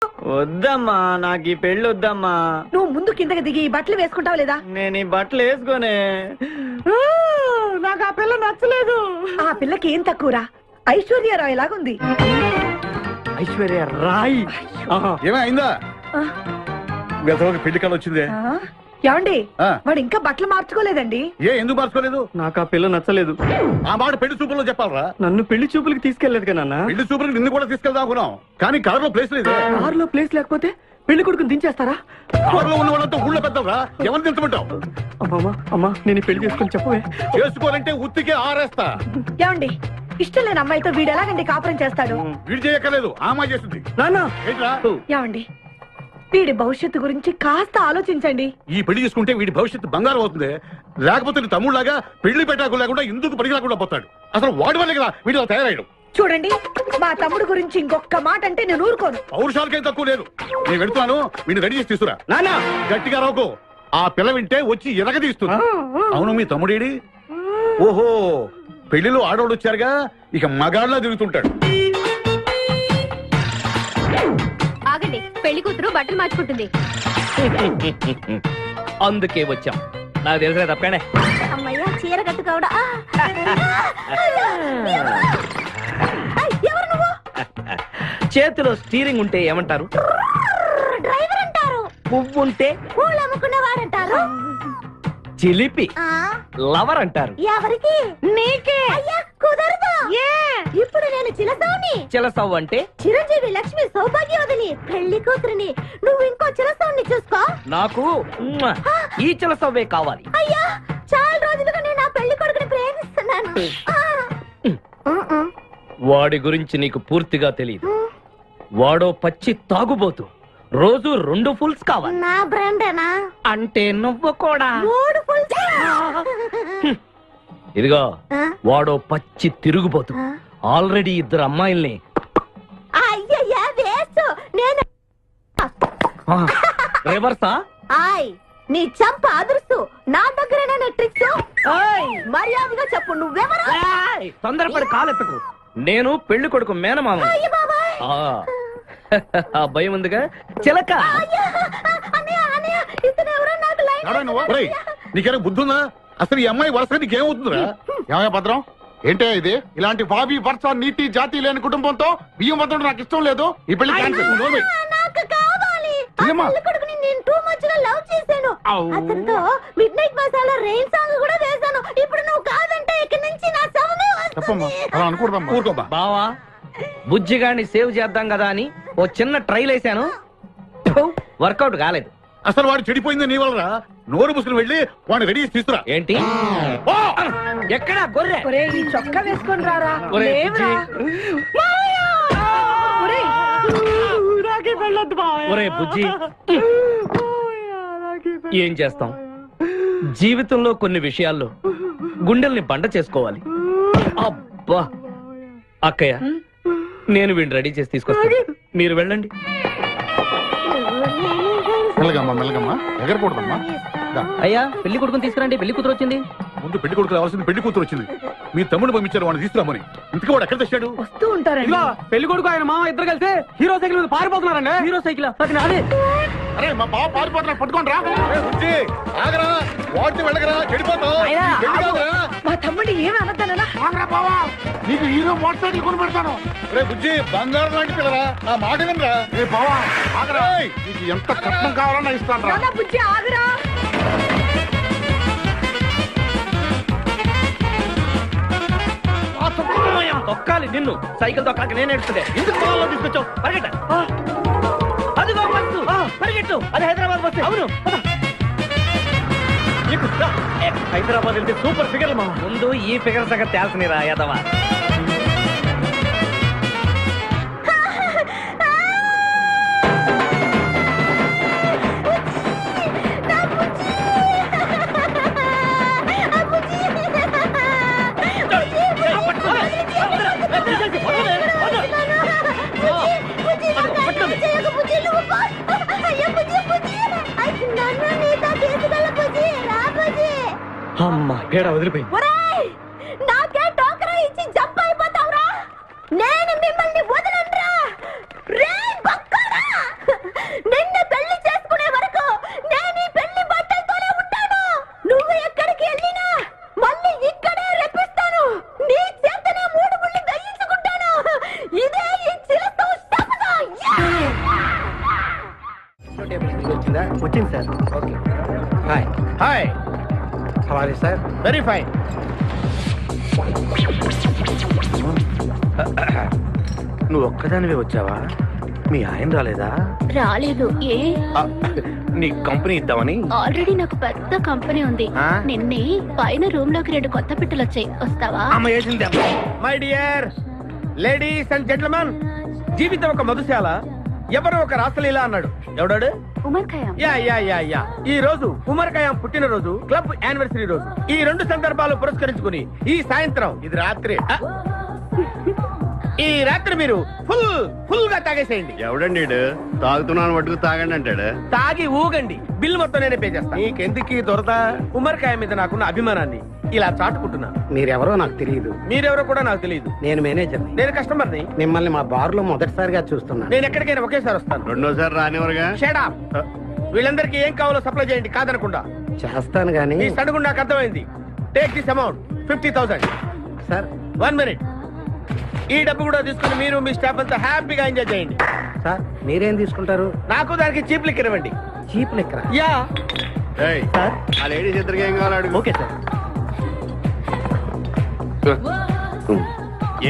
వద్దమ్మా, నాకు ఈ పెళ్లి వద్దమ్మా. నువ్వు ముందు కిందకి దిగి ఈ బట్టలు వేసుకుంటావు లేదా? నేను ఈ బట్టలు వేసుకోనే. నాకు ఆ పిల్ల నచ్చలేదు. ఆ పిల్లకి ఏం తక్కువరా? ఐశ్వర్య రాయ్ లాగుంది. ఐశ్వర్య రాయ్ ఏమైందా? పెళ్లి కాలం వచ్చిందే. ఏమండి, వాడు ఇంకా బట్టలు మార్చుకోలేదండి. ఎందుకు మార్చుకోలేదు? నాకు ఆ పిల్ల నచ్చలేదు. ఆ మాట పెళ్లి చూపుల్లో చెప్పాలరా? నన్ను పెళ్లి చూపులకి తీసుకెళ్లేదు కదా నాన్న. పెళ్లి చూపులకి నిన్ను కూడా తీసుకెళ్దాం అనుకున్నాం, కానీ కారులో ప్లేస్ లేదు. కారులో ప్లేస్ లేకపోతే పెళ్లి కొడుకుని దించేస్తారా? కారులో ఉన్న వాళ్ళంతా ఊళ్ళో పెద్దవరా, ఎవరిని దించమంటావు? అమ్మా, నేను పెళ్లి చేసుకుని చెప్పవే. చేసుకోవాలంటే ఉత్తికే ఆరేస్తా. ఏమండి, ఇష్టం లేని అమ్మాయితో వీడు ఎలాగండి కాపురం చేస్తాడు? వీడు చేయక్కర్లేదు, ఆ అమ్మాయి చేస్తుంది. ఏమండి, వీడి భవిష్యత్తు గురించి కాస్త ఆలోచించండి. ఈ పెళ్లి చేసుకుంటే వీడి భవిష్యత్తు బంగారం అవుతుంది. లేకపోతే నీ తమ్ముళ్లాగా పెళ్లి పెట్టాకు లేకుండా ఎందుకు పనికి రాకుండా పోతాడు. అసలు వాడి వల్లే కదా వీడిలో తయారయ్యాడు. చూడండి, మా తమ్ముడు గురించి ఇంకొక మాట అంటే నేను ఊరుకోను. పౌరుషాలకేం తక్కువ లేదు. నేను వెళ్తున్నాను, వీడిని రెడీ చేసి తీసుకురా. నాన్న గట్టిగా రాకు, ఆ పిల్ల వింటే వచ్చి ఎరగదీస్తుంది. అవును, మీ తమ్ముడేడి? ఓహో, పెళ్లిలో ఆడవాళ్ళు వచ్చారుగా, ఇక మగాళ్ళ తిరుగుతుంటాడు. ఆగండి, పెళ్లి కూతురు బట్టలు మార్చుకుంటుంది. అందుకే వచ్చాం. నాకు తెలుసు తప్పనే. అమ్మయ్య, చీర కట్టుకోవడా? ఎవరు నువ్వు? చేతిలో స్టీరింగ్ ఉంటే ఏమంటారు? డ్రైవర్ అంటారు. పువ్వు ఉంటే పూలు అమ్ముకున్నవాడంటారు. చిలిపి లవర్ అంటారు. ఎవరికి? నీకే. అయ్యా కుదరదు. ఇప్పుడు నేను చిలసౌని. చిలసవ్వు అంటే చిరంజీవి లక్ష్మి సౌభాగ్యవతిని, పెళ్లి కూతురిని. నువ్వు ఇంకో చిలసౌని చూసుకో. నాకు ఈ చిలసవ్వే కావాలి. అయ్యా, చాలా రోజులుగా నేను ఆ పెళ్లి కొడుకుని ప్రేమిస్తున్నాను. వాడి గురించి నీకు పూర్తిగా తెలియదు. వాడో పచ్చి తాగుబోతు. రోజు 2 ఫుల్స్ కావాలి. నా బ్రాండేనా? అంటే నువ్వు కూడా 3 ఫుల్స్. ఇదిగో, వాడో పచ్చి తిరుగుబోతు. ఆల్రెడీ 2 అమ్మాయిల్ని. అయ్యయ్యా, వేస్ట్. నేను రివర్సా? నీ చంప అదురుస్తూ నా దగ్గర ట్రిక్స్. మర్యాదగా చెప్పు, నువ్వెవరు? తొందరపడి కాలెత్తకు. నేను పెళ్లి కొడుకు మేనమామ. ఆ భయం ఉందిగా చిలక. నీకేనా బుద్ధుందా? అసలు ఈ అమ్మాయి వరుసగా నీకేమవుతుందిరా? ఏమయ్యా భద్రం, ఏంటే ఇది? ఇలాంటి బాబీ వర్ష నీతి జాతి లేని కుటుంబంతో బియ్యం వద్దడం నాకు ఇష్టం లేదు. ఈ పెళ్లి క్యాన్సిల్. నాకు కావాలి. కొడుకుని నేను టూ మచ్ గా లవ్ చేశాను. అతనితో mid night masala rain song కూడా వేశాను. ఇప్పుడు నువ్వు కాదంటే ఇక్కడి నుంచి నా శవమే వస్తుంది. బావా, బుజ్జిగాన్ని సేవ్ చేద్దాం కదా అని ఓ చిన్న ట్రైల్ వేసాను, వర్కౌట్ కాలేదు. అసలు వాడు చెడిపోయింది నీ వల్ల. నోరు ముసుకుని వెళ్ళి వాడిని రెడీ చేసి తీసుకురా. ఏంటి? ఎక్కడా గొర్రె? ఈ చొక్కా వేసుకొని రారా. ఒరే బుజ్జి, ఏం చేస్తాం? జీవితంలో కొన్ని విషయాల్లో గుండెల్ని బండ చేసుకోవాలి. అబ్బా, అక్కయ్య, నేను వీడిని రెడీ చేసి తీసుకొస్తాను, మీరు వెళ్ళండి. మెల్లగమ్మా, మెల్లగమ్మా, ఎగరకూడదమ్మా. అయ్యా, పెళ్లి కొడుకుని తీసుకురండి, పెళ్లి కూతురు వచ్చింది. ముందు పెళ్లి కొడుకు రావాల్సింది, పెళ్లి కూతురు వచ్చింది. మీ తమ్ముడు పంపించారు వాడిని తీసుకురామని. ఇంతకీ వాడు ఎక్కడ తెచ్చాడు? వస్తూ ఉంటారండి. పెళ్లి కొడుకు ఆయన మామ ఇద్దరు కలిసి హీరో సైకిల్ మీద పారిపోతున్నారండి. హీరో సైకిల్ అరే మా బావ పారిపోతున్నా, పట్టుకోండి రా. ఆగరా, వాటిని వెళ్ళగరా, చెడిపోతావు. మా తమ్ముడు ఏమి అనద్దనా? నీకు హీరో మోటార్ సైకిల్ కొని పెడతాను. రే బుజ్జి, బంగారం లాంటి పిల్లరా, ఆ మాట వినరా. రే బావా, ఆగరా, నీకు ఎంత కట్నం కావాలన్నా ఇస్తాను రా. బుజ్జి ఆగరా. తొక్కాలి నిన్ను, సైకిల్ తొక్కాక నేను ఎడుతుంటే ఎందుకు పొలంలో తీసుకొచ్చావు? పరిగెట్ట. అదిగో బస్సు, పరిగెట్టు. అది హైదరాబాద్ బస్సు. అవును, హైదరాబాద్ వెళ్తే సూపర్ ఫిగర్ మా. ముందు ఈ ఫిగర్ సగం తేల్చనిరా యాదవా. అమ్మా, పేడ వదిలిపోయింది. నాకే టోకరా ఇచ్చి జంప్ అయిపోతావురా. నేను మిమ్మల్ని వదలనురా. రే బక్కరా. వచ్చిందా? వచ్చింది సార్. ఓకే. హాయ్ హాయ్, హవాలీ సార్. Very fine. నువ్వు ఒక్కదానివే వచ్చావా? మీ ఆయన రాలేదా? రాలేదు. ఏ ఆ, నీ కంపెనీ ఇద్దామని. ఆల్రెడీ నాకు పెద్ద కంపెనీ ఉంది. ఆ? నిన్నే పైన రూమ్ లోకి 2 కొత్త పిట్టలు వచ్చాయి. వస్తావా? అమ్మ వేసింది దెబ్బ. My dear ladies and gentlemen, జీవితం ఒక మధుశాల, ఎవరో ఒక రాసలీల అన్నాడు. ఎవడాడు? Omar Khayyam. Yeah yeah yeah yeah. ఈ రోజు ఉమర్ ఖయాం పుట్టినరోజు, క్లబ్ యానివర్సరీ రోజు. ఈ 2 సందర్భాలు పురస్కరించుకుని ఈ సాయంత్రం, ఇది రాత్రి, ఈ రాత్రి మీరు ఫుల్ గా తాగేసేయండి. ఎవడండి తాగుతున్నాను మటుకు తాగండి అంటాడు. తాగి ఊగండి, బిల్ మొత్తం నేనే పే చేస్తాను. నీకెందుకు ఈ దొరద? ఉమర్ ఖయాం మీద నాకున్న అభిమానాన్ని ఇలా చాటుకుంటున్నాను. మీరెవరో నాకు తెలియదు. మీరెవరో కూడా నాకు తెలియదు. నేను మేనేజర్ని. నేను కస్టమర్ని. మిమ్మల్ని మా బార్ లో మొదటిసారిగా చూస్తున్నాను. నేను ఎక్కడికైనా ఒకేసారి వస్తాను. రెండోసారి రానివరుగా. Shut up. వీళ్ళందరికీ ఏం కావాలో సప్లై చేయండి, కాదనకుండా. చేస్తాను గానీ ఈ సడుగు నాకు అర్థమైంది. Take this amount 50,000. Sir. 1 minute. ఈ డబ్బు కూడా తీసుకుని మీరు మీ స్టాఫ్ అంతా హ్యాపీగా ఎంజాయ్ చేయండి. సార్ మీరేం తీసుకుంటారు? నాకు దానికి చీప్ లిక్కర్ ఇవ్వండి. చీప్ లెక్కరా? యా. ఏయ్, సార్. ఆ లేడీస్ ఇద్దరికి ఏం కావాలి అడుగు. Okay sir.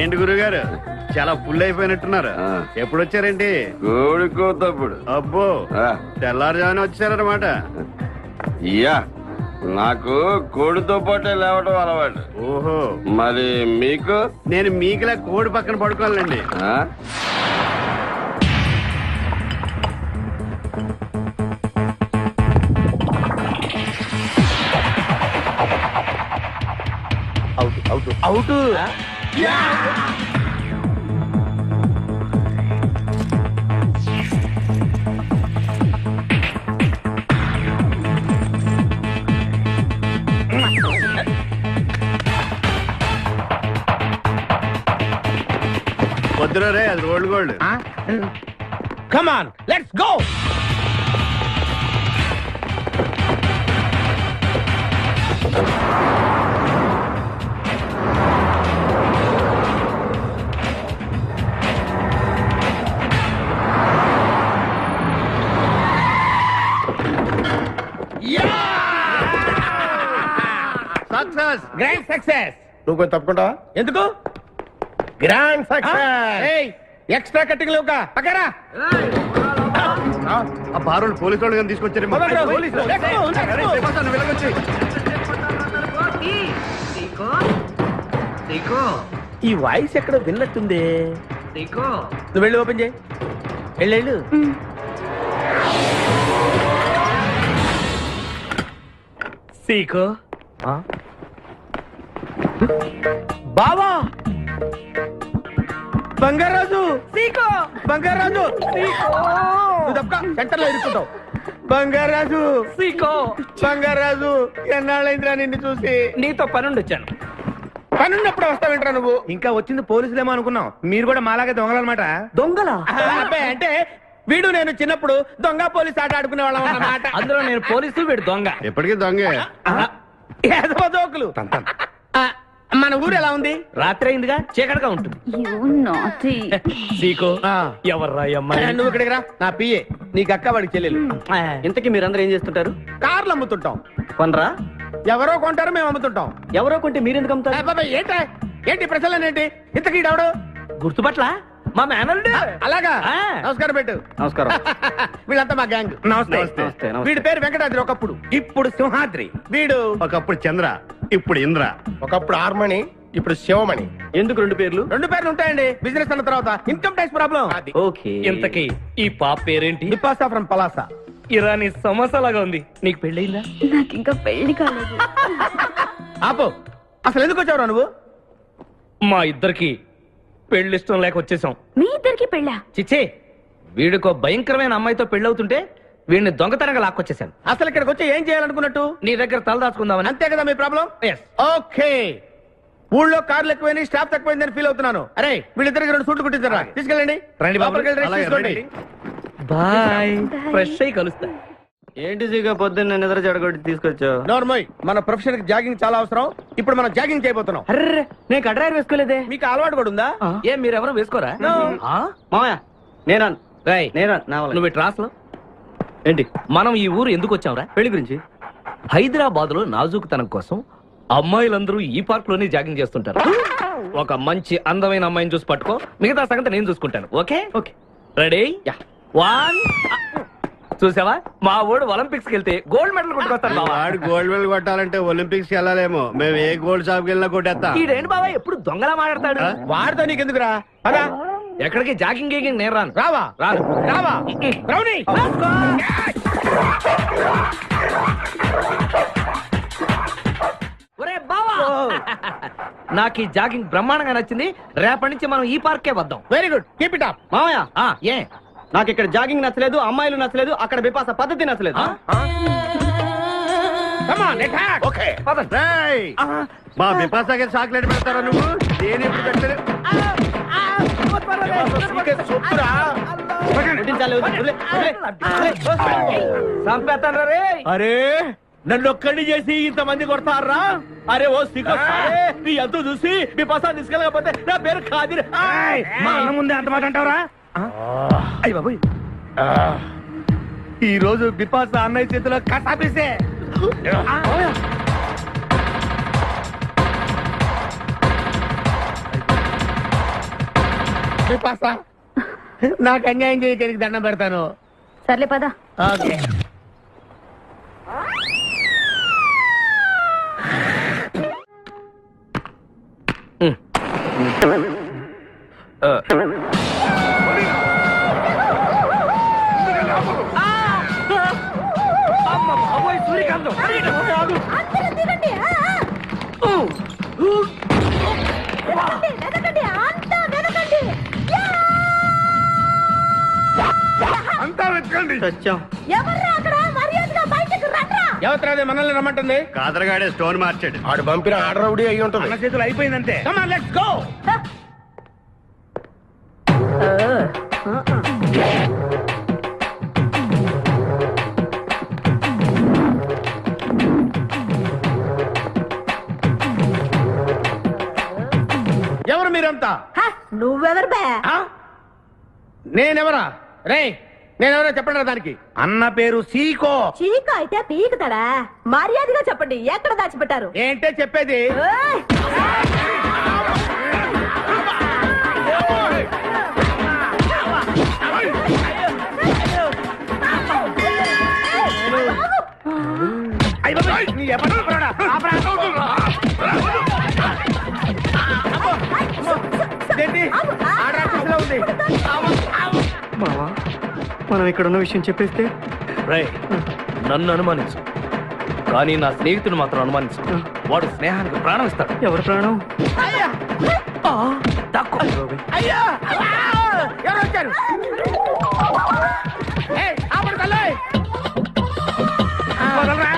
ఏంటి గురుగారు చాలా ఫుల్ అయిపోయినట్టున్నారు. ఎప్పుడు వచ్చారేంటి? కోడికోతప్పుడు అబ్బో, తెల్లారుజామున వచ్చారన్నమాట. ఇయ్యా నాకు కోడితో పాటే లేవటం అలవాటు. ఓహో, మరి మీకు? నేను మీకులా కోడి పక్కన పడుకోవాలండి. ఆ? అవుట్. వద్దురా రే, అది rolled gold. Come on, let's go. Success, grand success. నువ్వు కొంచెం తప్పుకుంటావా? ఎందుకు? Grand success. ఎక్స్ట్రా కట్టింగ్ లేవుగా పక్కరా. ఆ బారోళ్ళు పోలీసు వాళ్ళు కానీ తీసుకొచ్చారేమో. మొదలు పోలీసులు. Let's go, let's go. ఈ వాయిస్ ఎక్కడ విన్నట్టుంది. నువ్వు వెళ్ళి ఓపెన్ చేయి. వెళ్ళు. సీకో. బావా, బంగారాజు. సీకో, బంగారాజు. నువ్వు తప్పక సెంటర్ లో ఇరుక్కుంటావు. బంగారాజు, సీకో, బంగారాజు, ఎన్నాళ్ళైందిరా నిన్ను చూసి. నీతో పనుండి వచ్చాను. పనున్నప్పుడు వస్తావేంట్రా నువ్వు? ఇంకా వచ్చింది పోలీసులేమో అనుకున్నాం. మీరు కూడా మాలాగే దొంగలన్నమాట. దొంగలా? అబ్బాయి, అంటే వీడు నేను చిన్నప్పుడు దొంగ పోలీస్ ఆట ఆడుకునే వాళ్ళం అన్నమాట. అందులో నేను పోలీసు, వీడు దొంగ. ఎప్పటికీ దొంగే. ఏదో జోకులు. ఆ, మన ఊరు ఎలా ఉంది? రాత్రి అయిందిగా, చీకటిగా ఉంటుంది. సీకో, ఎవర్రా ఈ అమ్మాయి? నువ్వు ఇక్కడికి రా. నా పిఏ, నీకు అక్క, వాడికి చెల్లెలు. ఇంతకీ మీరందరూ ఏం చేస్తుంటారు? కార్లు అమ్ముతుంటాం. కొనరా? ఎవరో కొంటారు, మేము అమ్ముతుంటాం. ఎవరో కొంటే మీరెందుకు అమ్ముతారు? బాబాయ్, ఏంటి ప్రశ్నలేంటి? ఇంతకీ ఎవడు? గుర్తుపట్ల మా మేనల్లుడు. అలాగా? ఆ. నమస్కారం పెట్టు. నమస్కారం. వీళ్ళంతా మా గ్యాంగ్. నమస్తే. వీడి పేరు వెంకటాద్రి, ఒకప్పుడు. ఇప్పుడు సింహాద్రి. వీడు ఒకప్పుడు చంద్ర, ఇప్పుడు ఇంద్ర. ఒకప్పుడు ఆర్మణి, ఇప్పుడు శివమణి. ఎందుకు 2 పేర్లు? 2 పేర్లు ఉంటాయండి. బిజినెస్ అన్న తర్వాత ఇన్కమ్ ట్యాక్స్ ప్రాబ్లం. ఓకే. ఇంతకీ ఈ పాప పేరేంటి? బిపాసా ఫ్రమ్ పలాసా. ఇరానీ సమోసాలాగా ఉంది. నీకు పెళ్ళయిందా? నాకు ఇంకా పెళ్లి కాలేదు. ఆపో, అసలు ఎందుకు వచ్చావురా నువ్వు? మా ఇద్దరికి పెళ్లి ఇష్టం లేక వచ్చేసాం. మీ ఇద్దరికి పెళ్ళా? చిచ్చే, వీడికో భయంకరమైన అమ్మాయితో పెళ్ళవుతుంటే వీడిని దొంగతనంగా లాక్కొచ్చేసాను. అసలు ఇక్కడికి వచ్చి ఏం చేయాలనుకున్నట్టు? నీ దగ్గర తలదాచుకుందామని. అంతే కదా మీ ప్రాబ్లం? Yes. ఓకే. ఊళ్ళో కార్లు ఎక్కువైంది, స్టాఫ్ తక్కువైందని ఫీల్ అవుతున్నాను. అరే, వీళ్ళిద్దరికి 2 సూట్లు కుట్టించారా? తీసుకెళ్ళండి. రండి బాబు. లోపలికి వెళ్ళి rest అలాగే, తీసుకోండి. రండి. బాయ్. ఫ్రెష్ అయ్యి కలుస్తా. ఏంటి సీగా పొద్దున్న నిద్ర చెడగొట్టి తీసుకొచ్చావు? నోర్మోయ్, మన ప్రొఫెషన్ కి జాగింగ్ చాలా అవసరం. ఇప్పుడు మనం జాగింగ్ చేయబోతున్నాం. అర్రే, నేను కడ్రాయర్ వేసుకోలేదే. మీకు అలవాటు కూడా ఉందా? ఏం మీరెవరూ వేసుకోరా? No. ఆ? మామయ్య, నేనా రేయ్, నేనా నా వల్ల. నువ్వు ఇటు రాసులో ఏంటి మనం ఈ ఊరు ఎందుకు వచ్చాంరా? పెళ్లి గురించి. హైదరాబాద్ లో నాజూకుతనం కోసం అమ్మాయిలందరూ ఈ పార్క్ లోనే జాగింగ్ చేస్తుంటారు. ఒక మంచి అందమైన అమ్మాయిని చూసి పట్టుకో, మిగతా సంగతి నేను చూసుకుంటాను. Okay okay ready? వన్. చూసావా, మా వాడు ఒలింపిక్స్ కి వెళ్తే గోల్డ్ మెడల్ కొట్టుకొస్తాను. వాడు గోల్డ్ మెడల్ కొట్టాలంటే ఒలింపిక్స్ కి వెళ్ళాలేమో. మేము ఏ గోల్డ్ షాప్ కి వెళ్ళినా కొట్టేస్తాం. ఈడేంటి బాబా ఎప్పుడు దొంగలా మాట్లాడతాడు? వాడితో నీకెందుకురా? పదా ఎక్కడికి జాగింగ్ గీగింగ్ నేను రాను. రావా రాను. రావా రౌడీ. ఒరే బావా, నాకు ఈ జాగింగ్ బ్రహ్మాండంగా నచ్చింది. రేపటి నుంచి మనం ఈ పార్కే వద్దాం. Very good, keep it up. మామయ్య ఏ నాకు ఇక్కడ జాగింగ్ నచ్చలేదు, అమ్మాయిలు నచ్చలేదు, అక్కడ బిపాస పద్ధతి నచ్చలేదు. Come on attack. ఓకే పదండి. రేయ్, మా బిపాసాకి చాక్లెట్ పెడతారా నువ్వు? నేను ఎప్పుడు పెట్టలేదు. చంపేస్తాను రే. అరే నన్ను ఒక్కడిని చేసి ఇంతమంది కొడతారా? అరే ఓ సిగ్గు నీ ఎంత చూసి మీ పసా తీసుకెళ్ళకపోతే నా పేరు ఖాదిర్. మా అన్న ముందే అంత మాట అంటావరా? అయ్య బాబోయ్, ఈ రోజు బిపాస అన్నయ్య చేతిలో కసాపిసే. బిపాస, నాకు అన్యాయం చేయడానికి దండం పెడతాను. సర్లే పద. ఓకే. సూర్యకాంతం అందరూ దిగండి. వెనకండి, అంతా వెనకండి. అంతా వెతకండి. ఎవర్రా అక్కడ? మర్యాదగా బయటకు రండ్రా. ఎవరు మనల్ని రమ్మంటుంది? కాదరగాడే స్టోన్ మార్చాడు. ఆడు పంపిన ఆర్డర్ రౌడీ అయి ఉంటుంది. మన చేతులు అయిపోయిందంటే. Come on, let's go. ఎవరు మీరంతా? హ, నువ్వెవరు బే? ఆ? నేనెవరా? రే నేనెవరో చెప్పండి దానికి. అన్న పేరు సీకో. చీక అయితే పీకుతాడా? మర్యాదగా చెప్పండి, ఎక్కడ దాచిపెట్టారు? ఏంటే చెప్పేది? ఏయ్! అయ్ బాబోయ్, నీ ఎవరు చెప్పరాడా? ఆపరా. ఇదేంటి? ఆడరాక్షసులా ఉంది. మావా, మనం ఇక్కడ ఉన్న విషయం చెప్పేస్తే రే, నన్ను అనుమానించు, కానీ నా స్నేహితుడు మాత్రం అనుమానించు. వాడు స్నేహానికి ప్రాణం ఇస్తాడు. ఎవరి ప్రాణం? అయ్యా అయ్యా, ఎవరు వచ్చారు? ఏయ్, ఆపండి తల్లి. వదలరా.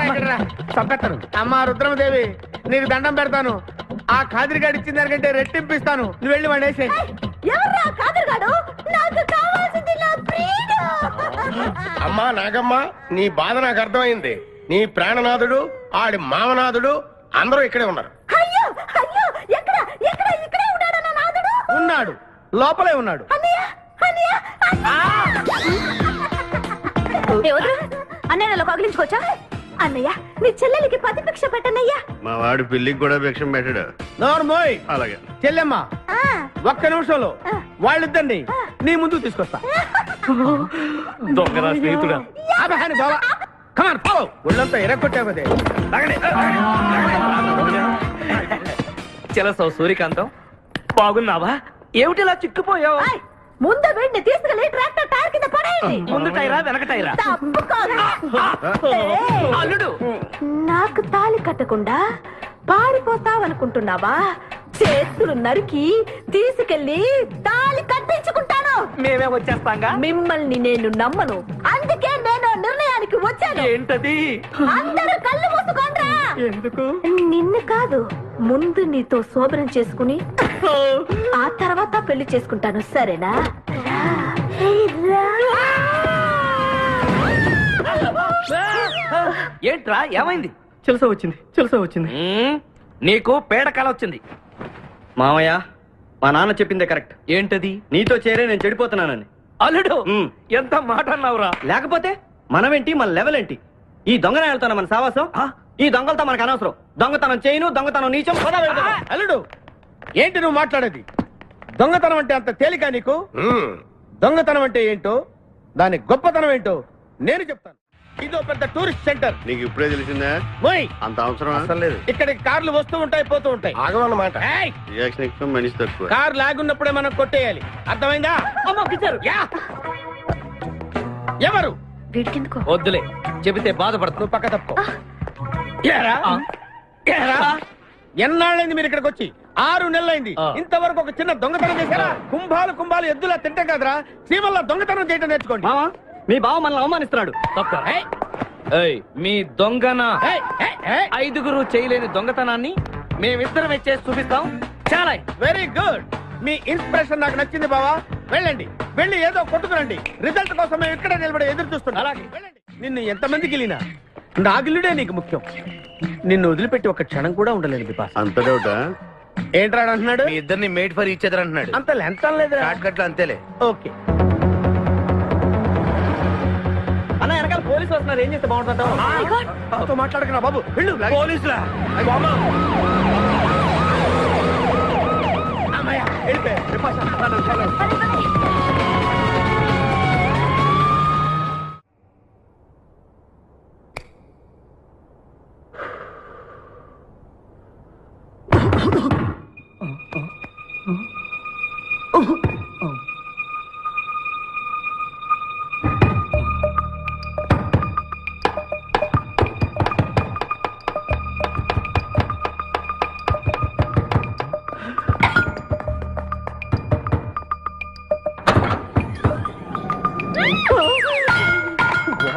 ఇక్కడ రా. చంపేస్తాను. అమ్మా రుద్రమదేవి, నీకు దండం పెడతాను. ఆ ఖాదిరిగాడు ఇచ్చిన దానికంటే రెట్టింపిస్తాను. నువ్వు వెళ్ళి వాడు వేసే. ఎవర్రా కాదరుగాడు? నాకు కావాల్సింది నా ప్రియుడు. అమ్మా నాగమ్మ, నీ బాధ నాకు అర్థమైంది. నీ ప్రాణనాథుడు, ఆడి మామనాథుడు అందరూ ఇక్కడే ఉన్నారు. అయ్యో అయ్యో, ఎక్కడ ఎక్కడ? ఇక్కడే ఉన్నాడు నా నాదుడు. ఉన్నాడు, లోపలే ఉన్నాడు. అన్నయ్య అన్నయ్య ఎవరు? అన్నయ్య నన్ను కగిలించుకోవచ్చా? అన్నయ్య, నీ చెల్లెలికి పతి భిక్ష పెట్టనయ్యా. మా వాడు పిల్లికి కూడా భిక్షం పెట్టాడు. నోర్మోయ్. అలాగే. చెల్లెమ్మ, ఆ, ఒక్క నిమిషంలో వాళ్ళిద్దరిని నీ ముందుకు తీసుకొస్తా. దొంగరా స్నేహితుడా. ఆపహాని బావా. Come on, follow. ఒళ్ళంతా ఎరగొట్టావు కదే. చెలసవు సూర్యకాంతం, బాగున్నావా? ఏమిటిలా చిక్కుపోయావు? ఆయ్, ముందు వీడిని తీసుకెళ్లి ట్రాక్టర్ టైర్ కింద పడేయండి. ముందు టైరా వెనక టైరా? తప్పుకోగా. ఏయ్, అల్లుడు, నాకు తాళి కట్టకుండా పారిపోతావనుకుంటున్నావా? చేతులు నరికి తీసుకెళ్లి తాళి కట్టించుకుంటాను. మేమే వచ్చేస్తాంగా. మిమ్మల్ని నేను నమ్మను, అందుకే నేను నిర్ణయానికి వచ్చాను. ఏంటది? అందరూ కళ్ళు మూసుకోండ్రా. ఎందుకు? నిన్ను కాదు, ముందు నీతో శోభనం చేసుకుని ఆ తర్వాత పెళ్లి చేసుకుంటాను, సరేనా? ఏంట్రా ఏమైంది? చెలసా వచ్చింది, చెలసా వచ్చింది. నీకు పేడ కల వచ్చింది. మామయ్య, మా నాన్న చెప్పిందే కరెక్ట్. ఏంటది? నీతో చేరే నేను చెడిపోతున్నానని. అల్లుడు ఉమ్. ఎంత మాట అన్నావురా. లేకపోతే మనమేంటి, మన లెవెల్ ఏంటి? ఈ దొంగనే వెళ్తాను మన సావాసం. ఈ దొంగలతో మనకు అనవసరం. దొంగతనం చేయను, దొంగతనం నీచం. పద వెళ్దాం. అల్లుడు ఏంటి నువ్వు మాట్లాడేది? దొంగతనం అంటే అంత తేలిక నీకు? దొంగతనం అంటే ఏంటో, దాని గొప్పతనం ఏంటో నేను చెప్తాను. ఇదో పెద్ద టూరిస్ట్ సెంటర్. నీకు ఇప్పుడే తెలిసిందా? మోయ్, అంత అవసరం అసలు లేదు. ఇక్కడికి కార్లు వస్తూ ఉంటాయి, పోతూ ఉంటాయి. ఆగమన్నమాట. ఏయ్, రియాక్షన్ ఎక్కువ, మనిషి తక్కువ. కార్ లాగున్నప్పుడే మనం కొట్టేయాలి, అర్థమైందా? యా. ఎవరు? వీడికెందుకో వద్దులే, చెబితే బాధపడతావు. నువ్వు పక్క తప్పుకో. ఏరా? ఏరా? ఎన్నాళ్ళైంది మీరు ఇక్కడికి వచ్చి? 6 నెలలైంది. ఇంతవరకు ఒక చిన్న దొంగతనం చేశారా? కుంభాలు ఎద్దులా తింటాం కదరా. శ్రీమల్ల దొంగతనం చేయటం నేర్చుకోండి. మావా, మీ బావ మనల్ని అవమానిస్తున్నాడు. ఏయ్, ఏయ్, మీ దొంగన ఏయ్, ఏయ్, ఏయ్. 5గురు చేయలేని దొంగతనాన్ని మేమిద్దరం చేసి చూపిస్తాం. చాలా వెరీ గుడ్. మీ ఇన్స్పిరేషన్ నాకు నచ్చింది బావా. వెళ్ళండి, వెళ్ళి ఏదో కొట్టుకురండి. రిజల్ట్ కోసం మేము ఇక్కడే నిలబడి ఎదురు చూస్తున్నాం. అలాగే వెళ్ళండి. నిన్ను ఎంతమంది గిలినా నా గిల్లుడే నీకు ముఖ్యం. నిన్ను వదిలిపెట్టి ఒక క్షణం కూడా ఉండలేను బిపాస్. అంత డౌటా? ఏంట్రా అంటున్నాడు? మీ ఇద్దరిని మేడ్ ఫర్ ఈచ్ అదర్ అంటున్నాడు. అంత లెంత్ లేదురా. షార్ట్ కట్ లో అంతేలే. ఓకే. అన్న, వెనకాల పోలీసులు వస్తున్నారు. ఏం చేస్తే బాగుంటుందో. నాతో మాట్లాడకురా బాబు. వెళ్ళు. పోలీసులా? అమ్మయ్య, వెళ్ళిపోయా. బిపాసా, చలో.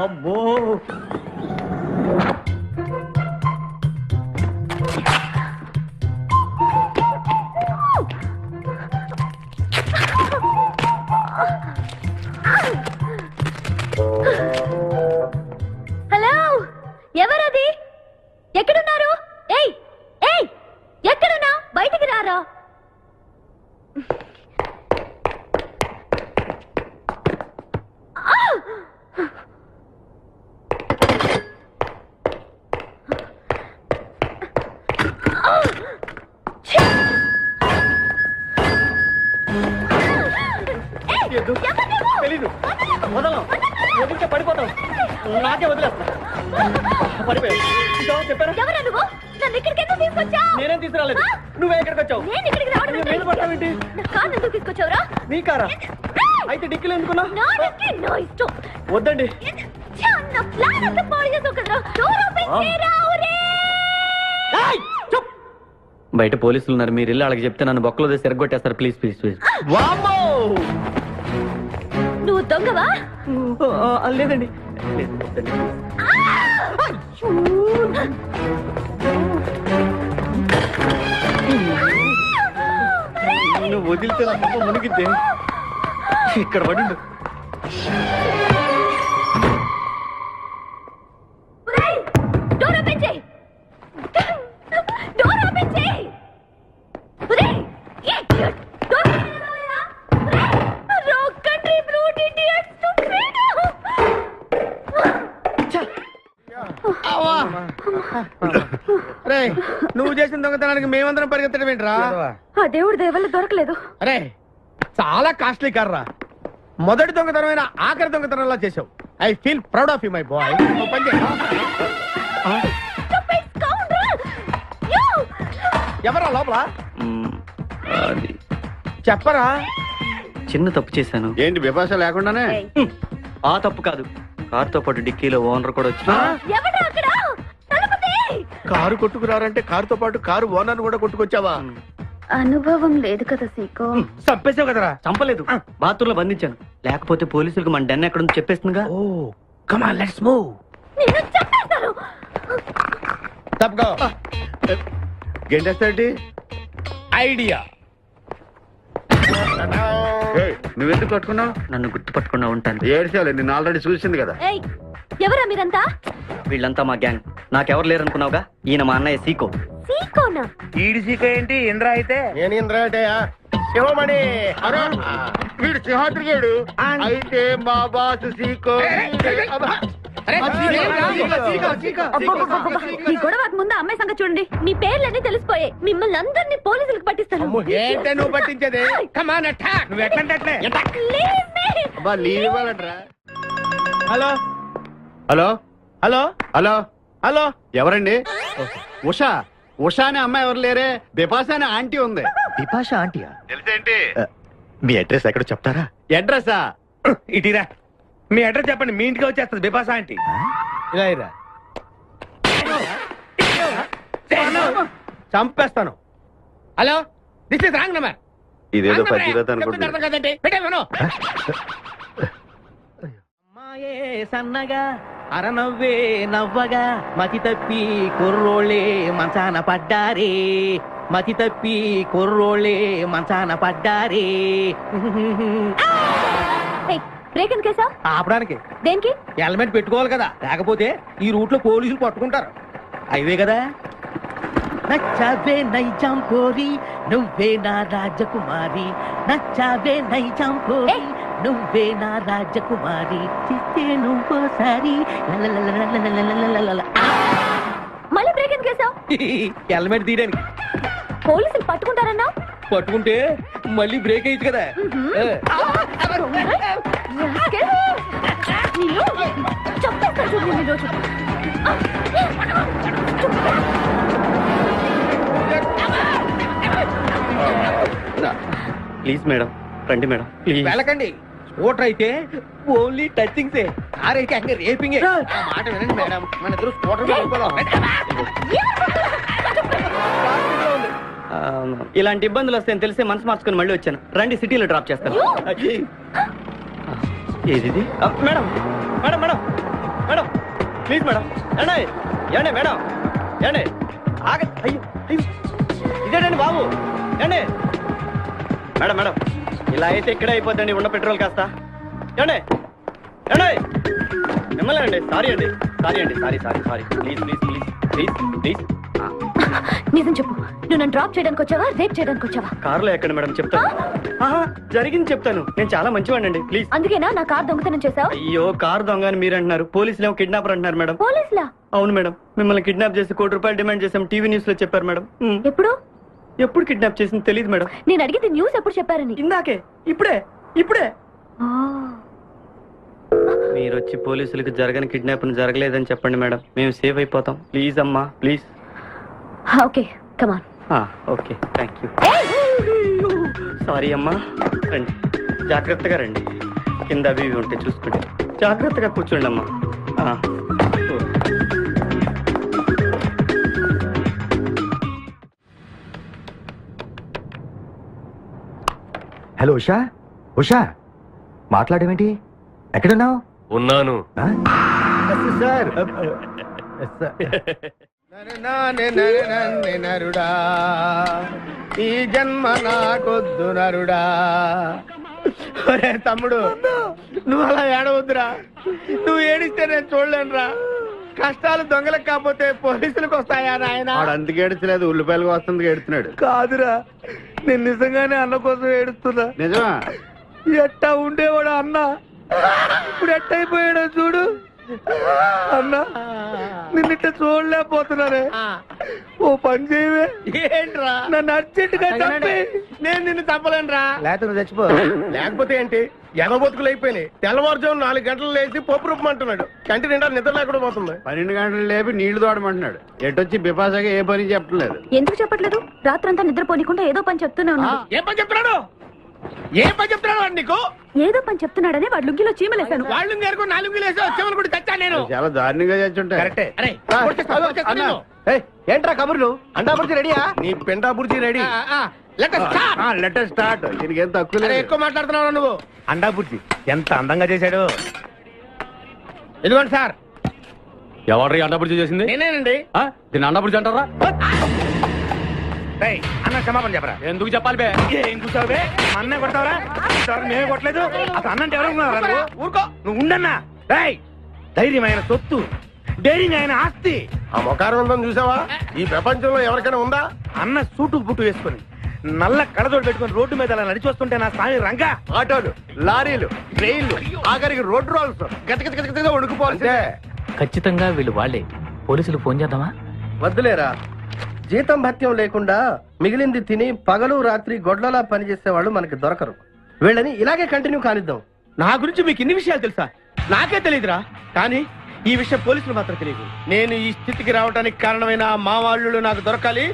అమ్మో, హలో, ఎవరది? ఎక్కడున్నారు? ఏయ్ ఏయ్, ఎక్కడున్నా? బయటికి రారా. తెలీదు. వదలం. వదిలితే పడిపోతాం. నాకే వదిలేస్తా. పడిపోయావు. ఇంకా చెప్పారా? ఎవరా నువ్వు? నన్ను ఇక్కడికి ఎందుకు తీసుకొచ్చావు? నేనేం తీసుకురాలేదు. నువ్వే ఇక్కడికి వచ్చావు. నేను ఇక్కడికి రావడం నువ్వు నీళ్ళు పట్టావేంటి? నా కారు ఎందుకు తీసుకొచ్చావురా? నీ కారా? అయితే డిక్కీలో ఎందుకున్నా? నా డిక్కీ నా ఇష్టం. వద్దండి. నా ప్లాన్ అంతా పాడు చేసావు కదరా. డోర్ ఓపెన్ చేయరా. ఏయ్, చూప్. బయట పోలీసులు ఉన్నారు. మీరు ఇల్లు వాళ్ళకి చెప్తే నన్ను బొక్కలో తిరగొట్టేస్తారు. Please please please. వామ్మో! నువ్వు దొంగవా? లేదండి. నువ్వు వదిలితే నా పాప మునిగిద్దే. ఇక్కడ పడిండు. డోర్ ఓపెన్ చేయి. డోర్ ఓపెన్ చేయి. Idiot. Door wrong country brute idiot. రే, నువ్వు చేసిన దొంగతనానికి మేమందరం పరిగెత్తడం ఏంట్రా? ఆ దేవుడి దయవల్ల దొరకలేదు. అరే, చాలా కాస్ట్లీ కార్రా. మొదటి దొంగతనమైన ఆఖరి దొంగతనంలా చేసావు. I feel proud of you my boy. ఎవరా లోపల? అది చెప్పరా. చిన్న తప్పు చేశాను. ఏంటి విపాస లేకుండానే? ఆ తప్పు కాదు. కారుతో పాటు డిక్కీలో ఓనర్ కూడా వచ్చి ఎవడ్రా అక్కడ? తలుపు తీయ్. కారు కొట్టుకురారంటే కారుతో పాటు కారు ఓనర్ కూడా కొట్టుకొచ్చావా? అనుభవం లేదు కదా సీకో. చంపేసావు కదరా. చంపలేదు. బాత్రూమ్ లో బంధించాను. లేకపోతే పోలీసులకు మన డెన్ ఎక్కడ చెప్పేస్తుందిగా. ఓ, కమ్ ఆన్, లెట్స్ మూవ్. నిన్ను చంపేస్తాను. తప్పుకో. గెంటేస్తాడు. ఐడియా. నువ్వెందుకు కట్టుకున్నావు? నన్ను గుర్తుపట్టకుండా ఉంటాను. ఏడ్చాలి, నిన్ను ఆల్రెడీ చూసింది కదా. ఏయ్, ఎవరా మీరంతా? వీళ్ళంతా మా గ్యాంగ్. నాకెవరు లేరనుకున్నావుగా. ఈయన మా అన్నయ్య సీకో. సీకోనా? ఈడి సీక ఏంటి? ఇంద్ర అయితే నేను ఇంద్ర శివమణి. వీడు సింహాద్రిగాడు అయితే మా బాసు సీకో ఈ గొడవకు ముందు అమ్మాయి సంగతి చూడండి. మీ పేర్లన్నీ తెలిసిపోయాయి. మిమ్మల్ని అందరినీ పోలీసులకు పట్టిస్తాను. ఏంటే నువ్వు పట్టించేది? కమాన్ అటాక్. నువ్వు ఎట్లంటే Leave me. అబ్బా లీవ్ ఇవ్వాలంటరా. Hello hello hello hello hello ఎవరండి? ఉషా. ఉషా అనే అమ్మాయి ఎవరు లేరే, బిపాసా అనే ఆంటీ ఉంది. బిపాషా ఆంటీయా? తెలుసేంటి? మీ అడ్రస్ ఎక్కడో చెప్తారా? అడ్రసా? ఇటీరా మీ అడ్రస్ చెప్పండి, మీ ఇంటికి వచ్చేస్తుంది బిపాసా ఆంటీ. ఇలా ఇరా. చంపేస్తాను. Hello, this is wrong number. ఇదేదో పచ్చిరత అనుకుంటున్నా. అర్థం కదండి, పెట్టేమను. అమ్మాయే సన్నగా అరనవ్వే నవ్వగా మతి తప్పి కుర్రోళ్ళే మంచాన పడ్డారే, మతి తప్పి కుర్రోళ్ళే మంచాన పడ్డారే. బ్రేక్ ఎందుకు వేసావ్? ఆపడానికి దేనికి? హెల్మెట్ పెట్టుకోవాలి కదా, లేకపోతే ఈ రూట్ లో పోలీసులు పట్టుకుంటారు. అయివే కదా. నచ్చావే నైజాం పోరి నువ్వే నా రాజకుమారి, నచ్చావే నైజాం పోరి నువ్వే నా రాజకుమారి, చిస్తే నువ్వోసారి. మళ్ళీ బ్రేక్ ఎందుకు వేసావ్? హెల్మెట్ తీయడానికి. పోలీసులు పట్టుకుంటారన్నా? పట్టుకుంటే మళ్ళీ బ్రేక్ అయ్యింది కదా. చంపేస్తాను చూడు నేను ఈరోజు. ప్లీజ్ మేడం, రండి మేడం ప్లీజ్. వెళ్ళకండి. స్కూటర్ అయితే ఓన్లీ టచింగ్సే, కార్ అయితే అங்கே రేపింగే. ఆ మాట వినండి మేడం, మన ఇద్దరు స్కూటర్ మీద వెళ్ళిపోదాం. ఇలాంటి ఇబ్బందులు వస్తాయని తెలిసే మనసు మార్చుకుని మళ్ళీ వచ్చాను. రండి సిటీలో డ్రాప్ చేస్తాను. ఏది madam? Madam madam madam please madam. ఏండి ఏండి మేడం ఏండి ఆగ. అయ్యో అయ్యో ఇదేనండి బాబు. ఏండి మేడం మేడం ఇలా అయితే ఇక్కడే అయిపోద్దండి ఉన్న పెట్రోల్ కాస్త. ఏండి ఏండి మిమ్మల్ని అండి. సారీ అండి, సారీ అండి, sorry sorry sorry. Please please please please please. నిజం చెప్పు, నువ్వు నన్ను డ్రాప్ చేయడానికి వచ్చావా, రేప్ చేయడానికి వచ్చావా? కారులో ఎక్కండి మేడం, చెప్తాను. జరిగింది చెప్తాను. నేను చాలా మంచివాడినండి, ప్లీజ్. అందుకేనా నా కార్ దొంగతనం చేసావు? అయ్యో కారు దొంగ అని మీరు అంటున్నారు, పోలీసులు ఏమో కిడ్నాపర్ అంటున్నారు మేడం. పోలీసులా? అవును మేడం, మిమ్మల్ని కిడ్నాప్ చేసి ₹1 కోటి డిమాండ్ చేసాం, టీవీ న్యూస్ లో చెప్పారు మేడం. ఎప్పుడు? ఎప్పుడు కిడ్నాప్ చేసింది తెలియదు మేడం. నేను అడిగితే న్యూస్ ఎప్పుడు చెప్పారని. ఇందాకే, ఇప్పుడే ఇప్పుడే. ఆ. మీరు వచ్చి పోలీసులకు జరగని కిడ్నాప్ జరగలేదని చెప్పండి మేడం, మేము సేఫ్ అయిపోతాం. ప్లీజ్ అమ్మా please. Okay come on. Okay thank you. Sorry అమ్మా. రండి జాగ్రత్తగా రండి, కింద అవి ఇవి ఉంటే చూసుకోండి. జాగ్రత్తగా కూర్చోండి అమ్మా. హలో ఉషా. ఉషా మాట్లాడమేంటి? ఎక్కడున్నావు? ఉన్నాను. సార్ నరుడా ఈ జన్మ నాకొద్దు నరుడా. ఒరే తమ్ముడు, నువ్వు అలా ఏడవద్దురా. నువ్వు ఏడిస్తే నేను చూడలేనురా. కష్టాలు దొంగలకు కాకపోతే పోలీసులకు వస్తాయా నాయన? వాడు అందుకే ఏడుచలేదు, ఉల్లిపాయలు వస్తుంది ఏడుతున్నాడు. కాదురా, నేను నిజంగానే అన్న కోసం ఏడుస్తున్నా. నిజమా? ఎట్టా ఉండేవాడు అన్న, ఇప్పుడు ఎట్టయిపోయాడో చూడు. అన్నా నిన్నిట్ట చూడలేకపోతున్నారే. ఓ పని చేయవే. ఏంట్రా? నన్ను అర్జెంటుగా చంపే. నేను నిన్ను చంపలేనురా. లేకపోతే నువ్వు చచ్చిపో. లేకపోతే ఏంటి, ఎగబొతుకులు అయిపోయినాయి. తెల్లవారుజాము 4 గంటలు లేచి పప్పు రూపమంటున్నాడు. కంటి నిండా నిద్ర లేకుండా పోతుంది. 12 గంటలు లేపి నీళ్లు తోడమంటున్నాడు. ఎటొచ్చి బిపాసాగా ఏ పని చెప్పట్లేదు. ఎందుకు చెప్పట్లేదు? రాత్రంతా నిద్రపోనికుండా ఏదో పని చెప్తూనే ఉన్నాడు. ఏం పని చెప్తున్నాడు? ఏం పని చెప్తున్నాడు వాడు నీకు? ఏదో పని చెప్తున్నాడని వాడు లుంగిలో చీమలేశాను. వాళ్ళు నేర్కు 4 వేసి వచ్చేవాళ్ళు కూడా చచ్చా నేను. చాలా దారుణంగా చచ్చుంటాయి. కరెక్టే. ఏంట్రా కబుర్లు? అండా బుర్జీ రెడీయా? నీ పెండా బుర్జీ రెడీ. Letter start. దీనికి ఏం తక్కువ లేదు. ఎక్కువ మాట్లాడుతున్నావు నువ్వు. అండా బుర్జీ ఎంత అందంగా చేశాడు. ఇదిగోండి సార్. ఎవరు అండాపుడి చేసింది? నేనేనండి. దీన్ని అండాపుడి అంటారా? అన్న క్షమాపణ చెప్పరా. ఎందుకు చెప్పాలి బే? ఏం కూర్చోవు బే? అన్నే కొడతావరా? మేమే కొట్టలేదు. అసలు అన్నంటే ఎవరు? ఊరుకో, నువ్వు ఉండన్నా. ధైర్యమైన సొత్తు, డైరింగ్ అయిన ఆస్తి. ఆ మొకారం ఉందని చూసావా? ఈ ప్రపంచంలో ఎవరికైనా ఉందా? అన్న సూటు బుట్టు వేసుకొని నల్ల కడదోడు పెట్టుకుని రోడ్డు మీద అలా నడిచి వస్తుంటే నా స్వామి రంగా ఆటోలు, లారీలు, ట్రైన్లు, ఆఖరికి రోడ్ రోల్స్ గతగతగతగా వణుకుపోతే. ఖచ్చితంగా వీళ్ళు వాళ్ళే. పోలీసులు ఫోన్ చేద్దామా? వద్దులేరా, జీతం భత్యం లేకుండా మిగిలింది తిని పగలు రాత్రి గొడ్లలా పనిచేసే వాళ్ళు మనకి దొరకరు. వీళ్ళని ఇలాగే కంటిన్యూ కానిద్దాం. నా గురించి మీకు ఇన్ని విషయాలు తెలుసా? నాకే తెలియదురా. కానీ ఈ విషయం పోలీసులు మాత్రం తెలియదు. నేను ఈ స్థితికి రావడానికి కారణమైన మా వాళ్ళు నాకు దొరకాలి.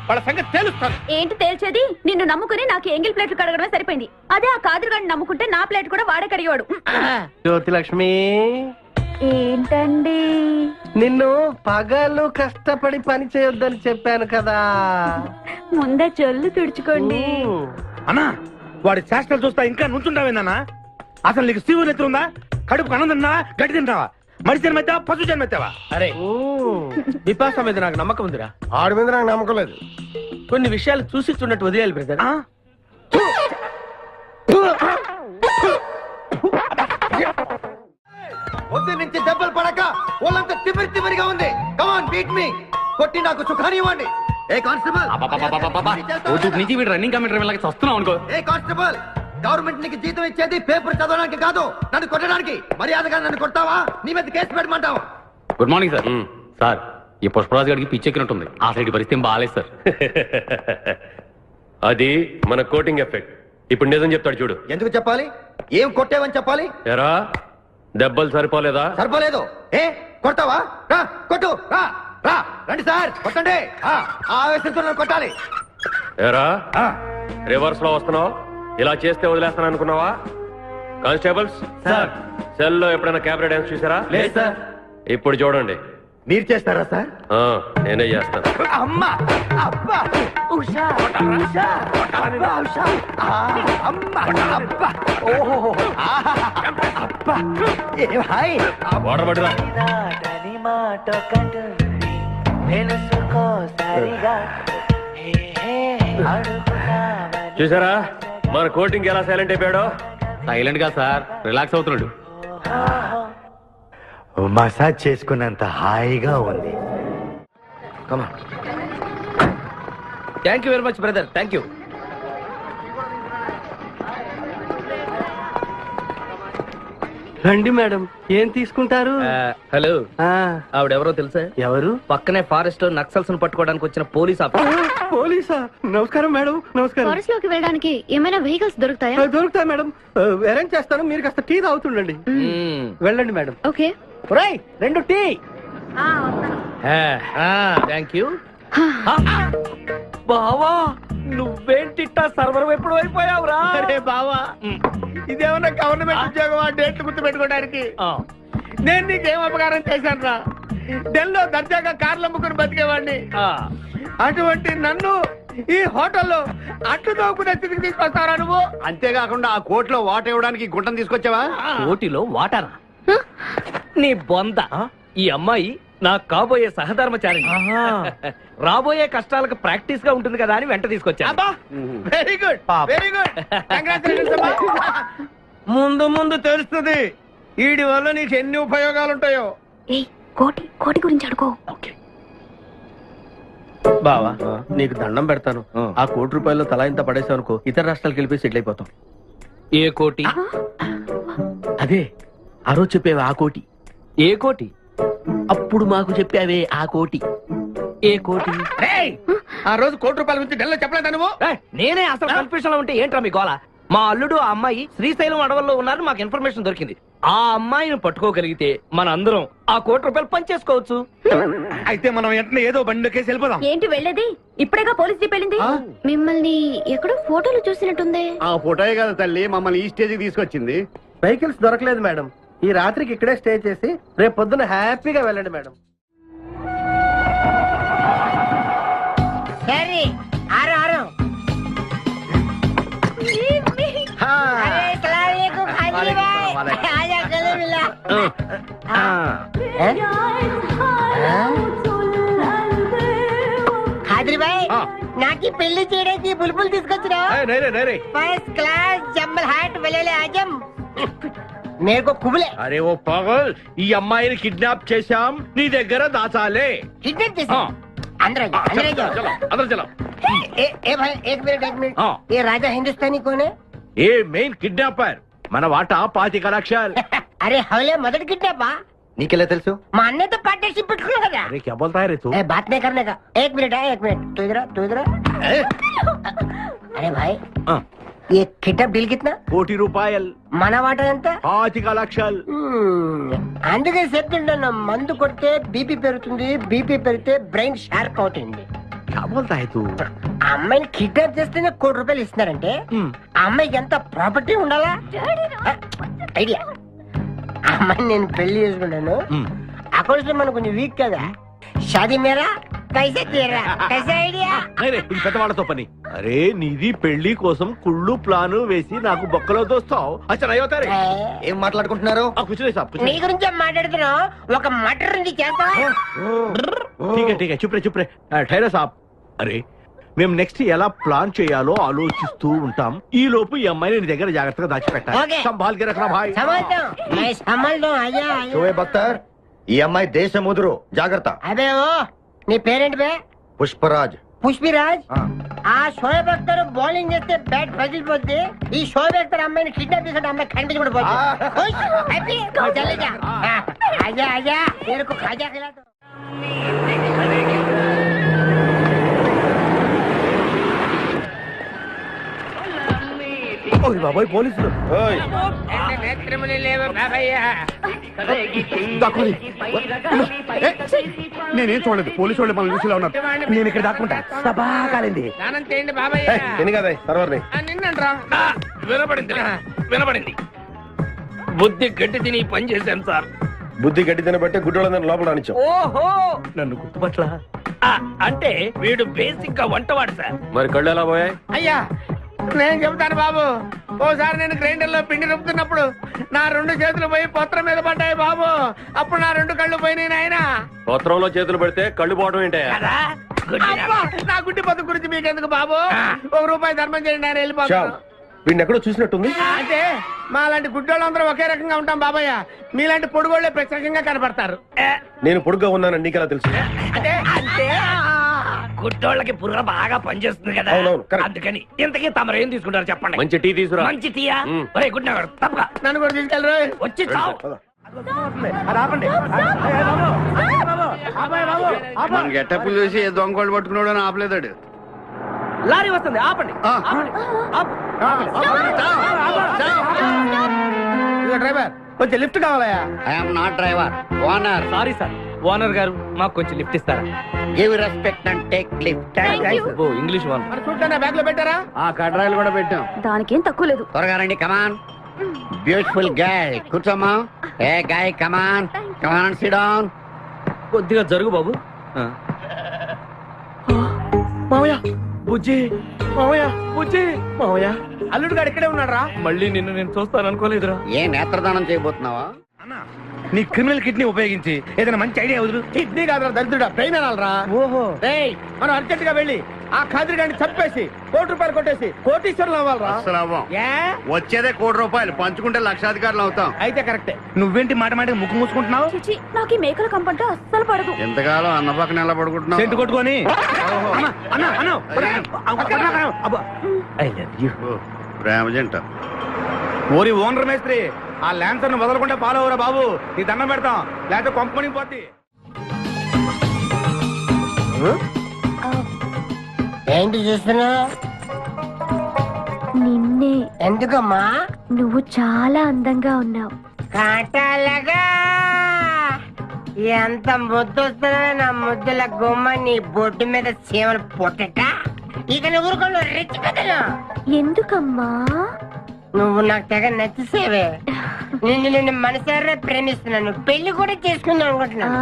వాళ్ళ సంగతి తెలుస్తాను. ఏంటి తేల్చేది? నిన్ను నమ్ముకుని నాకు ఎంగిల్ ప్లేట్లు కడగడమే సరిపోయింది. అదే ఆ కాదురుగాడిని నమ్ముకుంటే నా ప్లేట్ కూడా వాడే కడిగేవాడు. జ్యోతి లక్ష్మి, ఏంటండి? నిన్ను పగలు కష్టపడి పని చేయొద్దని చెప్పాను కదా. ముందే చెల్లు తుడుచుకోండి. అన్నా, వాడి చేష్టలు చూస్తా ఇంకా నుంచుంటావేందన్నా? అసలు నీకు శివు నెత్తి ఉందా? కడుపు అన్నం తిన్నా, గడ్డి తింటావా? మనిషి జన్మెత్తావా, పశు జన్మెత్తావా? అరే, విపాస మీద నాకు నమ్మకం ఉందిరా. ఆడి మీద నాకు నమ్మకం లేదు. కొన్ని విషయాలు చూసి చూడట్టు వదిలేయాలి బ్రదర్. పొద్దు నుంచి దెబ్బలు పడక వాళ్ళంతా తిమిరిగా ఉంది. కమాన్ బీట్ మీ, కొట్టి నాకు సుఖాన్ని ఇవ్వండి. ఏ కానిస్టేబుల్, నుంచి వీడు రన్నింగ్ కమిటీ వెళ్ళకి వస్తున్నాం అనుకో. ఏ కానిస్టేబుల్, గవర్నమెంట్ నీకు జీతం ఇచ్చేది పేపర్ చదవడానికి కాదు, నన్ను కొట్టడానికి. మర్యాదగా నన్ను కొడతావా, నీ మీద కేసు పెట్టమంటావా? Good morning sir. సార్, ఈ పుష్పరాజు గారికి పిచ్చెక్కినట్టుంది. ఆ సైడ్ పరిస్థితి బాగాలేదు సార్. అది మన కోటింగ్ ఎఫెక్ట్. ఇప్పుడు నిజం చెప్తాడు చూడు. ఎందుకు చెప్పాలి? ఏం కొట్టేవని చెప్పాలి? ఎరా, దెబ్బలు సరిపోలేదా? సరిపోలేదు. ఏ కొడతావా? రా కొట్టు, రా రా, రండి సార్ కొట్టండి. ఆవేశంతో నన్ను కొట్టాలి. ఎరా, రివర్స్ లో వస్తున్నావు. ఇలా చేస్తే వదిలేస్తాను అనుకున్నావా? కానిస్టేబుల్స్ సార్, సెల్ లో ఎప్పుడైనా కెమెరా డాన్స్ చూసారా? లేదు సార్. ఇప్పుడు చూడండి. మీరు చేస్తారా సార్? నేనే చేస్తాను. అమ్మా, అబ్బా, ఉషా, ఉషా, అబ్బా, ఉషా, అమ్మా, అబ్బా, ఓహో, అబ్బా, ఏ భాయ్, వాటర్ పట్టురా. చూసారా మన కోటింగ్ ఎలా సైలెంట్ అయిపోయాడో? సైలెంట్ గా సార్, రిలాక్స్ అవుతున్నాడు. మసాజ్ చేసుకున్నంత హాయిగా ఉంది. Thank you very much brother, thank you. రండి మేడం, ఏం తీసుకుంటారు? హలో, ఆవిడెవరో తెలుసా? ఎవరు? పక్కనే ఫారెస్ట్ లో నక్సల్స్ పట్టుకోవడానికి వచ్చిన పోలీస్ ఆఫీసర్. పోలీసా? నమస్కారం మేడం. నమస్కారం. ఫారెస్ట్ లోకి వెళ్ళడానికి ఏమైనా వెహికల్స్ దొరుకుతాయా? దొరుకుతాయి మేడం, అరేంజ్ చేస్తాను. మీరు కాస్త టీ తాగుతుండండి. వెళ్ళండి మేడం. ఓకే. రై, 2 టీ. Thank you. బావా, నువ్వేంటిట్టా సర్వర్ ఎప్పుడు అయిపోయావురా? అరే బావా, ఇదేమన్నా గవర్నమెంట్ ఉద్యోగం? డేట్లు గుర్తు పెట్టుకోవడానికి. నేను నీకేం అపకారం చేశాను రా? ఢిల్లీలో దర్జాగా కార్లు అమ్ముకుని బతికేవాడిని. అటువంటి నన్ను ఈ హోటల్లో అట్లు తోకునే స్థితికి తీసుకొస్తారా నువ్వు? అంతేకాకుండా ఆ కోర్టులో వాటర్ ఇవ్వడానికి గుంటను తీసుకొచ్చావా? కోటిలో వాటారా? నీ బొంద. ఈ అమ్మాయి నా కాబోయే సహధర్మచారి. రాబోయే కష్టాలకు ప్రాక్టీస్ గా ఉంటుంది కదా అని వెంట తీసుకొచ్చా. Very good, very good. ముందు ముందు తెలుస్తుంది వీడి వల్ల నీకు ఎన్ని ఉపయోగాలు ఉంటాయో. కోటి కోటి గురించి అడుకో. బావా, నీకు దండం పెడతాను. ఆ ₹1 తలా ఇంత పడేసావు అనుకో, ఇతర రాష్ట్రాలకు వెళ్ళిపోయి సెటిల్ అయిపోతాం. ఏ కోటి? అదే ఆ రోజు చెప్పేవే ఆ కోటి. ఏ కోటి? అప్పుడు మాకు చెప్పావే ఆ కోటి. ఏ కోటి? ఆ రోజు ₹1 గురించి ఢిల్లీలో చెప్పలేదా నువ్వు? నేనే అసలు కన్ఫ్యూషన్ లో ఉంటే ఏంట్రా మీ గోల? మా అల్లుడు ఆ అమ్మాయి శ్రీశైలం అడవుల్లో ఉన్నారని మాకు ఇన్ఫర్మేషన్ దొరికింది. ఆ అమ్మాయిని పట్టుకోగలిగితే మన అందరం ఆ ₹1 పంచేసుకోవచ్చు. అయితే మనం వెంటనే ఏదో బండికేసి వెళ్ళిపోదాం. ఏంటి వెళ్ళేది? ఇప్పుడేగా పోలీస్ జీప్ వెళ్ళింది. మిమ్మల్ని ఎక్కడో ఫోటోలు చూసినట్టుంది. ఆ ఫోటోయే కదా తల్లి మమ్మల్ని ఈ స్టేజ్ కి తీసుకొచ్చింది. వెహికల్స్ దొరకలేదు మేడం. ఈ రాత్రికి ఇక్కడే స్టే చేసి రేపు పొద్దున హ్యాపీగా వెళ్ళండి మేడం. నాకు పెళ్లి చేయడానికి బుల్బుల్ తీసుకొచ్చిన ఫస్ట్ క్లాస్ జంబల్ హాట్ వెళ్ళలే ఆజం మేరకు కుబులే. అరే ఓ పగల్, ఈ అమ్మాయిని కిడ్నాప్ చేశాం, నీ దగ్గర దాచాలే. కిడ్నాప్ చేసా? अंदर आ जाओ, अंदर आ जाओ। అందరూ చలో ए भाई एक मिनट हाँ। ये राजा हिंदुस्तानी कौन है? ఏ మెయిన్ కిడ్నాపర్ మన వాటా 25 లక్షలు अरे हवले मदद किडनैपा నీకెలా తెలుసు? మా అన్నయ్యతో పార్ట్నర్షిప్ పెట్టుకున్నావు కదా. अरे क्या बोलता है रे तू ए, बात नहीं करने का. एक मिनट है, एक मिनट. तू इधर अरे भाई हाँ। ये किडनैप डील कितना? కోటి రూపాయలు మన వాట ఎంత? 25 లక్షలు అందుకే చెప్తుంటాను, మందు కొడితే బీపీ పెరుగుతుంది, బీపీ పెరిగితే బ్రెయిన్ షార్ప్ అవుతుంది. क्या बोलता है तू ఆ అమ్మాయిని కిడ్నాప్ చేస్తేనే ₹1 కోటి ఇస్తున్నారంటే ఆ అమ్మాయికి ఎంత ప్రాపర్టీ ఉండాలా? ఐడియా. ఆ అమ్మాయిని నేను పెళ్లి చేసుకున్నాను. అకౌంట్స్ లో మనం కొంచెం వీక్ కదా. షాదీ మేరా కైసే తీరా కైసే ఐడియా? ఇది పెద్దవాళ్ళతో పని. అరే నీది పెళ్లి కోసం కుళ్ళు ప్లాను వేసి నాకు బొక్కలో దోస్తావు. అచ్చా అవుతారే ఏం మాట్లాడుకుంటున్నారు? కూర్చునే సాబ్ నీ గురించే మాట్లాడుతున్నావు. ఒక మటర్ ఉంది చేస్తావా? ఠీకే చుప్రే ఠైరా సాబ్. అరే మేము నెక్స్ట్ ఎలా ప్లాన్ చేయాలో ఆలోచిస్తూ ఉంటాం. ఈ లోపు ఈ అమ్మాయిని నీ దగ్గర జాగ్రత్తగా దాచిపెట్టాలి. ఓకే. సంభాల్ కే రఖనా భాయ్. సమర్థం సమర్థం అయ్యా. షోయబ్ అఖ్తర్, ఈ అమ్మాయి దేశం ముదురు, జాగ్రత్త. అదే ఓ నీ పేరెంట్ బే? పుష్పరాజ్. పుష్పిరాజ్. ఆ షోయబ్ అఖ్తర్ బౌలింగ్ చేస్తే బ్యాట్ పగిలిపోద్ది. ఈ షోయబ్ అఖ్తర్ అమ్మాయిని కిడ్నాప్ చేసే అమ్మాయి కనిపించకుండా పోతుంది. ఆజా ఆజా तेरे खाजा खिला दो. బాబాయ్ పోలీసులు. నేనేం చూడలేదు, పోలీసు వాళ్ళు మనం చూసిలా ఉన్నారు. నేను ఇక్కడ దాక్కుంటా. సభా కాలింది. వినపడింది. బుద్ధి గట్టి తిని పని చేశాను సార్. బుద్ధి గడ్డి తినబట్టే గుడ్డోళ్ళందరినీ లోపల రానిచ్చాం. ఓహో నన్ను గుర్తుపట్ల. అంటే వీడు బేసిక్ గా వంటవాడు సార్. మరి కళ్ళు ఎలా పోయాయి? అయ్యా నేను చెబుతాను బాబు. ఓసారి నేను గ్రైండర్ లో పిండి రుబ్బుతున్నప్పుడు నా 2 చేతులు పోయి పత్రం మీద పడ్డాయి బాబు. అప్పుడు నా 2 కళ్ళు పోయినాయి నాయన. పత్రంలో చేతులు పెడితే కళ్ళు పోవడం ఏంటే? నా గుడ్డి పత్రం గురించి మీకెందుకు బాబు? ₹1 ధర్మం చేయండి, నేను వెళ్ళిపోతాను. వీడిని ఎక్కడో చూసినట్టుంది. అంటే మా లాంటి గుడ్డోళ్ళందరూ ఒకే రకంగా ఉంటాం బాబయ్య. మీలాంటి పొడుగోళ్లే ప్రత్యేకంగా కనపడతారు. నేను పొడుగ్గా ఉన్నానని నీకెలా తెలుసు? అంటే అంటే గుడ్డోళ్ళకి బుర్ర బాగా పనిచేస్తుంది కదా. అవునవును, కరెక్ట్. అందుకని ఇంతకీ తమరు ఏం తీసుకుంటారు చెప్పండి. మంచి టీ తీసుకురా. మంచి టీయా? ఒరే గుడ్ నగర్ తప్పగా నన్ను కూడా తీసుకెళ్ళరు. వచ్చి చావు. మన గెటప్పులు చూసి ఏ దొంగోళ్ళు పట్టుకున్నాడు అని ఆపలేదాడు. లారీ వస్తుంది, ఆపండి. డ్రైవర్ కొంచెం లిఫ్ట్ కావాలయా? I'm not driver, owner. Sorry sir, owner గారు మాకు కొంచెం లిఫ్ట్ ఇస్తారా? Give respect and take lift. Oh English owner. మరి చూడండి, బ్యాగ్ లో పెట్టారా? ఆ కడ్రాయిలు కూడా పెట్టాం. దానికేం తక్కువ లేదు. త్వరగా రండి, కమాన్. బ్యూటిఫుల్ గాయ్, కూర్చోమ్మా. ఏ గాయ్, కమాన్ కమాన్, సిట్ డౌన్. కొద్దిగా జరుగు బాబు. మావయ్య బుజ్జి, మావయ్య బుజ్జి, మావయ్య అల్లుడు గారు ఇక్కడే ఉన్నాడు రా. మళ్ళీ నిన్ను నేను చూస్తాను అనుకోలేదురా. ఏ నేత్రదానం చేయబోతున్నావా? నీ క్రిమినల్ కిడ్నీ ఉపయోగించి ఏదైనా మంచి ఐడియా వదులు. కిడ్నీ కాదురా దరిద్రుడా, బ్రెయిన్ అనాలరా. ఓహో మనం అర్జెంట్ గా వెళ్ళి ఆ ఖాద్రి గారిని చంపేసి ₹1 కొట్టేసి కోటీశ్వరులు అవ్వాలరా. అసలు అవ్వం. ఏ? వచ్చేదే ₹1 పంచుకుంటే లక్షాధికారులు అవుతాం. అయితే కరెక్టే. నువ్వేంటి మాట మాట ముక్కు మూసుకుంటున్నావు? చిచి, నాకు ఈ మేకల కంపంటే అస్సలు పడదు. ఎంతకాలం అన్న పక్కన ఎలా పడుకుంటున్నావు? సెంటు కొట్టుకొని ప్రేమ జంట. ఓరి ఓనర్ మేస్త్రి, ఆ ల్యాన్సర్ ను వదలకుండా ఫాలో అవరా బాబు. నీ దండం పెడతాం, లేకపోతే కొంపని పోద్ది. ఏంటి చూస్తున్నా? నిన్నే. ఎందుకమ్మా? నువ్వు చాలా అందంగా ఉన్నావు. కాటాలగా ఎంత ముద్దు వస్తుందో నా ముద్దుల గుమ్మ. నీ బొడ్డు మీద చీమలు పొట్టట. ఇక నువ్వు రెచ్చి పెద్దలు. ఎందుకమ్మా? నువ్వు నాకు తెగ నచ్చేసేవే. నిన్ను మనసారా ప్రేమిస్తున్నాను. పెళ్లి కూడా చేసుకుందాం అనుకుంటున్నాను.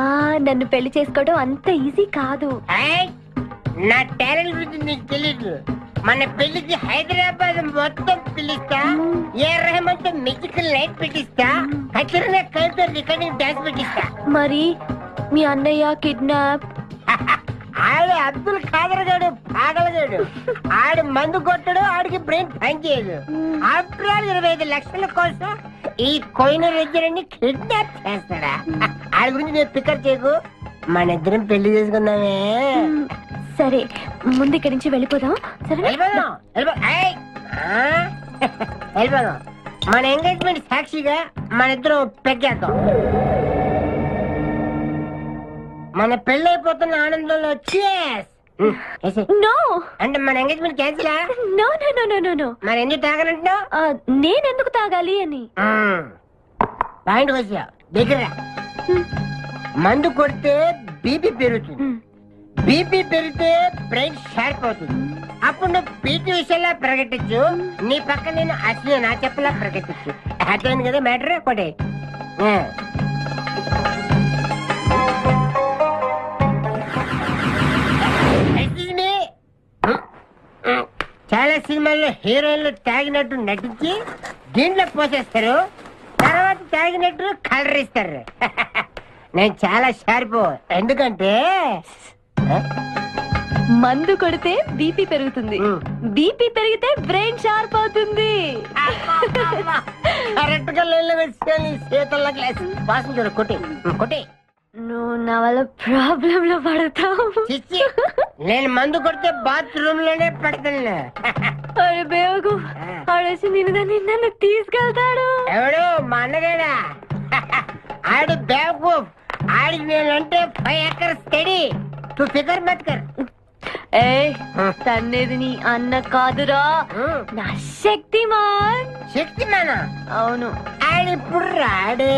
నన్ను పెళ్లి చేసుకోవడం అంత ఈజీ కాదు. నా టాలెంట్ గురించి నీకు తెలీదు. మన పెళ్లికి హైదరాబాద్ మొత్తం పిలుస్తా. ఏ రెహమాన్ తో మ్యూజికల్ నైట్ పెట్టిస్తా. కచరీనా కైఫ్ తో రికార్డింగ్ డాన్స్ పెట్టిస్తా. మరి మీ అన్నయ్య కిడ్నాప్? ఆడు అబ్దుల్ ఖాదర్ గాడు పాగలగాడు. ఆడు మందు కొట్టడు, ఆడికి బ్రెయిన్ పని చేయదు. ఆఫ్టర్ ఆల్ 25 లక్షల కోసం ఈ కోయిన రెజ్జరని కిడ్నాప్ చేస్తాడా? ఆడి గురించి నేను పికర్ చేయకు. మన ఇద్దరం పెళ్లి చేసుకుందామే. సరే ముందు ఇక్కడి నుంచి వెళ్ళిపోదాం. సరే వెళ్ళిపోదాం. వెళ్ళిపోదాం. మన ఎంగేజ్మెంట్ సాక్షిగా మన ఇద్దరం పెగ్గేద్దాం. మన పెళ్లి అయిపోతున్న ఆనందంలో నో అంటే మన engagement cancel. No no no no no. మరి ఎందుకు తాగనంటున్నావు? నేనెందుకు తాగాలి అని. పాయింట్ వచ్చా దగ్గర. మందు కొడితే బీపీ పెరుగుతుంది, బీపీ పెరిగితే బ్రెయిన్ షార్ప్ అవుతుంది. అప్పుడు నువ్వు పీటీ విషయంలో ప్రకటించు, నీ పక్క నేను అసలు నా చెప్పలా ప్రకటించు. అర్థమైంది కదా మ్యాటర్? ఒకటి చాలా సినిమాల్లో హీరోయిన్లు తాగినట్టు నటించి దీంట్లో పోసేస్తారు, తర్వాత తాగినట్టు కలర్ ఇస్తారు. నేను చాలా షార్ప్. ఎందుకంటే మందు కొడితే బీపీ పెరుగుతుంది, బీపీ పెరిగితే బ్రెయిన్ షార్ప్ అవుతుంది. కరెక్ట్ గా లైన్లో పెట్టుకొని చేతుల్లో గ్లాస్ వాసన చూడు. కొట్టి కొట్టి. నువ్వు నా వల్ల ప్రాబ్లం లో పడతావు. చిచ్చి, నేను మందు కొడితే బాత్రూమ్ లోనే పడతాను. అరే బేవకు ఆడేసి నిన్ను తీసుకెళ్తాడు. ఎవడు? మా అన్నగాడా? ఆడు బేవకు. ఆడికి నేనంటే 5 acres స్టడీ. తు ఫికర్ మత్ కర్. ఏ తన్నేది నీ అన్న కాదురా, నా శక్తిమాన్. శక్తిమానా? అవును. ఆడిప్పుడు రాడే.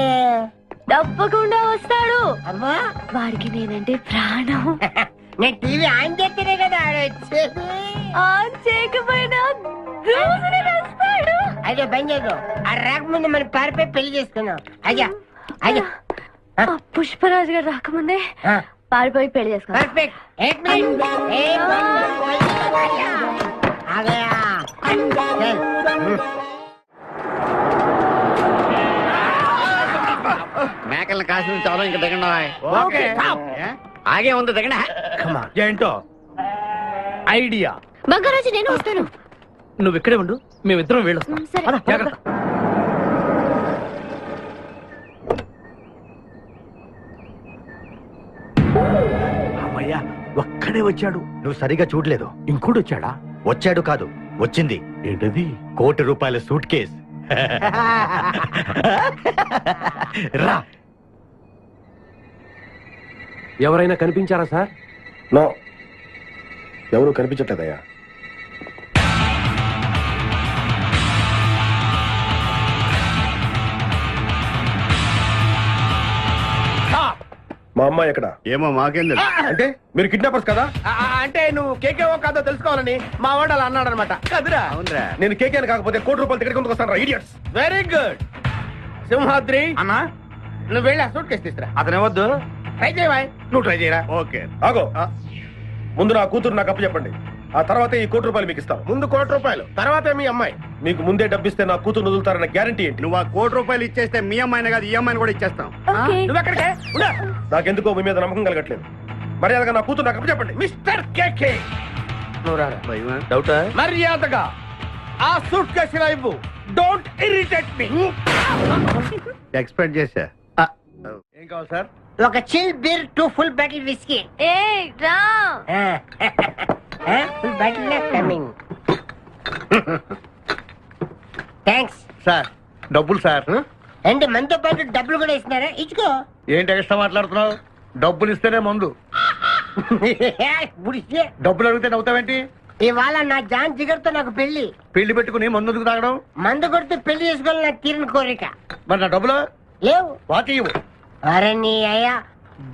తప్పకుండా వస్తాడు. అమ్మా, వాడికి నేనంటే ప్రాణం. నేను టీవీ ఆన్ చేస్తేనే కదా ఆడొచ్చేది. ఆన్ చేయకపోయినా దూసుని వస్తాడు. అయ్యో బంద్ చేయదు. ఆ రాకముందు మనం పారిపోయి పెళ్లి చేసుకున్నాం. అయ్యా అయ్యా పుష్పరాజు గారు రాకముందే పారిపోయి పెళ్లి చేసుకో. పర్ఫెక్ట్. एक मिनट. आ गया. మేకల్ని కాసిన చాలా ఇంకా దిగండి. ఓకే ఆగే ఉంది దిగండి. ఏంటో ఐడియా. బంగారాజు నేను వస్తాను. నువ్వు ఇక్కడే ఉండు, మేమిద్దరం వెళ్ళొస్తాం. సరే జాగ్రత్త. అమ్మయ్యా, ఒక్కడే వచ్చాడు. నువ్వు సరిగా చూడలేదు. ఇంకోటి వచ్చాడా? వచ్చాడు కాదు, వచ్చింది. ఏంటది? ₹1,00,00,000 సూట్ కేస్. రా. ఎవరైనా కనిపించారా సార్? నో, ఎవరు కనిపించట్లేదయ్యా. మా అమ్మాయి ఎక్కడ? ఏమో మాకేం తెలుసు. అంటే మీరు కిడ్నాపర్స్ కదా? అంటే నువ్వు కేకేవో కాదో తెలుసుకోవాలని మా వాడు అలా అన్నాడు అనమాట. కదురా. అవునరా. నేను కేకే కాకపోతే ₹1,00,00,000 టికెట్ కొందుకు వస్తాను. ఇడియట్స్. Very good. సింహాద్రి అన్నా, నువ్వు వెళ్ళి ఆ సూట్ కేసు తీసుకురా. అతనే వద్దు. ట్రై చేయవా? నువ్వు ట్రై చేయరా. ఓకే. ఆగో. ముందు నా కూతురు నాకు అప్పు చెప్పండి. ఆ తర్వాత ఈ ₹1,00,00,000 మీకు ఇస్తాను. ముందు ₹1,00,00,000, తర్వాత మీ అమ్మాయి. మీకు ముందే డబ్బిస్తే నా కూతురు వదులుతారన్న గ్యారంటీ ఏంటి? నువ్వు ఆ ₹1,00,00,000 ఇచ్చేస్తే మీ అమ్మాయిని కాదు ఈ అమ్మాయిని కూడా ఇచ్చేస్తాం. ఓకే. నువ్వు ఎక్కడికే? నాకెందుకో మీ మీద నమ్మకం కలగట్లేదు. మర్యాదగా నా కూతురు నాకు అప్పు చెప్పండి. మిస్టర్ కేకే, నువ్వు రారా. డౌటా? మర్యాదగా ఆ సూట్ కేసు ఇవ్వు. Don't irritate me. ఎక్స్పెక్ట్ చేశా. ఏం కావాలి సార్? ఒక chill beer 2 full bottle whiskey. ఏ రా. Full bottle coming. Thanks sir డబ్బులు సార్. అంటే మనతో పాటు డబ్బులు కూడా ఇస్తున్నారా? ఇచ్చుకో. ఏంటి ఎక్స్ట్రా మాట్లాడుతున్నావు? డబ్బులు ఇస్తేనే మందు. బుడిసే. డబ్బులు అడిగితే నవ్వుతావేంటి? ఇవాళ నా జాన్ జిగర్తో నాకు పెళ్లి. పెళ్లి పెట్టుకుని మందు ఎందుకు తాగడం? మందు కొడితే పెళ్లి చేసుకోవాలి నా తీరిన కోరిక. మరి నా డబ్బులు లేవు. వాకి ఇవ్వు. అరే నీ అయ్యా,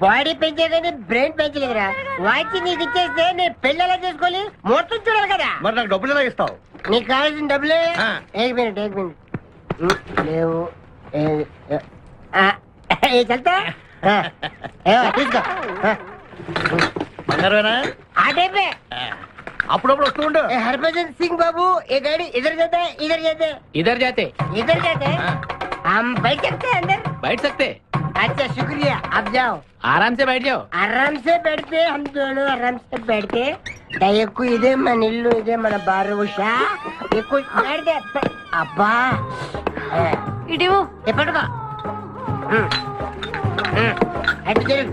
బాడీ పెంచే కానీ బ్రెయిన్ పెంచలేదురా. వాచి నీకు ఇచ్చేస్తే నేను పెళ్లి ఎలా చేసుకోవాలి? మొత్తం చూడాలి కదా. మరి నాకు డబ్బులు ఎలా ఇస్తావు? నీకు కావాల్సిన డబ్బులే. ఆ. एक मिनट లేవు. చల్తా తీసుకో. బంగారమేనా? ఆ టైపే. అప్పుడప్పుడు వస్తూ ఉండు. हरभजन सिंह बाबू, ये गाड़ी इधर जाता है, इधर जाते हैं, इधर जाते इधर जाते हैं. हम बैठ सकते हैं अंदर? बैठ सकते, अच्छा शुक्रिया, आप जाओ. आराम से बैठ जाओ. आराम से बैठते, हम दोनों आराम से बैठते. దయకు ఇదే మన ఇల్లు, ఇదే మన బారుషా. ఎక్కువ మాడితే అబ్బా ఇడివో ఎప్పటికో అటు జరుగు.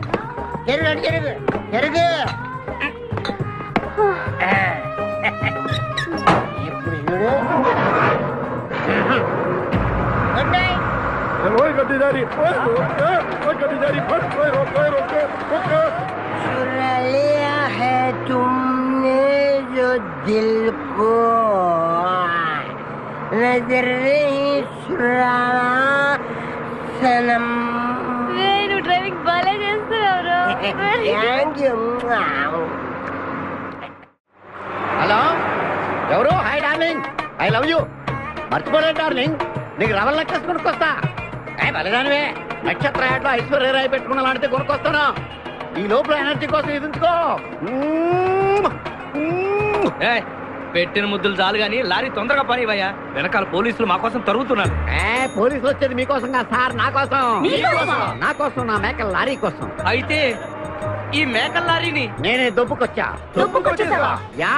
జరుగు జరుగు జరుగు. ఇప్పుడు చూడు. Good night. चुरा लिया है तुमने जो दिल को, नजर नहीं चुराना सनम. నువ్వు డ్రైవింగ్ బాగా చేస్తున్నావు. Thank you. హలో ఎవరు? Hi darling, I love you. మర్చిపోలేదు డార్లింగ్, నీకు రవల్ నెక్లెస్ కొనుక్కొస్తా. బలిదానివే, నక్షత్ర యాడ్లో ఐశ్వర్యరాయ్ పెట్టుకున్న లాంటిది కొనుక్కొస్తాను. ఈ లోపల ఎనర్జీ కోసం ఎదుర్కో. పెట్టిన ముద్దులు చాలు గాని లారీ తొందరగా పని ఇవ్వయ్యా, వెనకాల పోలీసులు మా కోసం తరుగుతున్నారు. పోలీసులు వచ్చేది మీకోసం కాదు సార్, నా కోసం. నా కోసం, నా మేకల లారీ కోసం. అయితే ఈ మేకల లారీని నేనే దొబ్బుకొచ్చా. యా,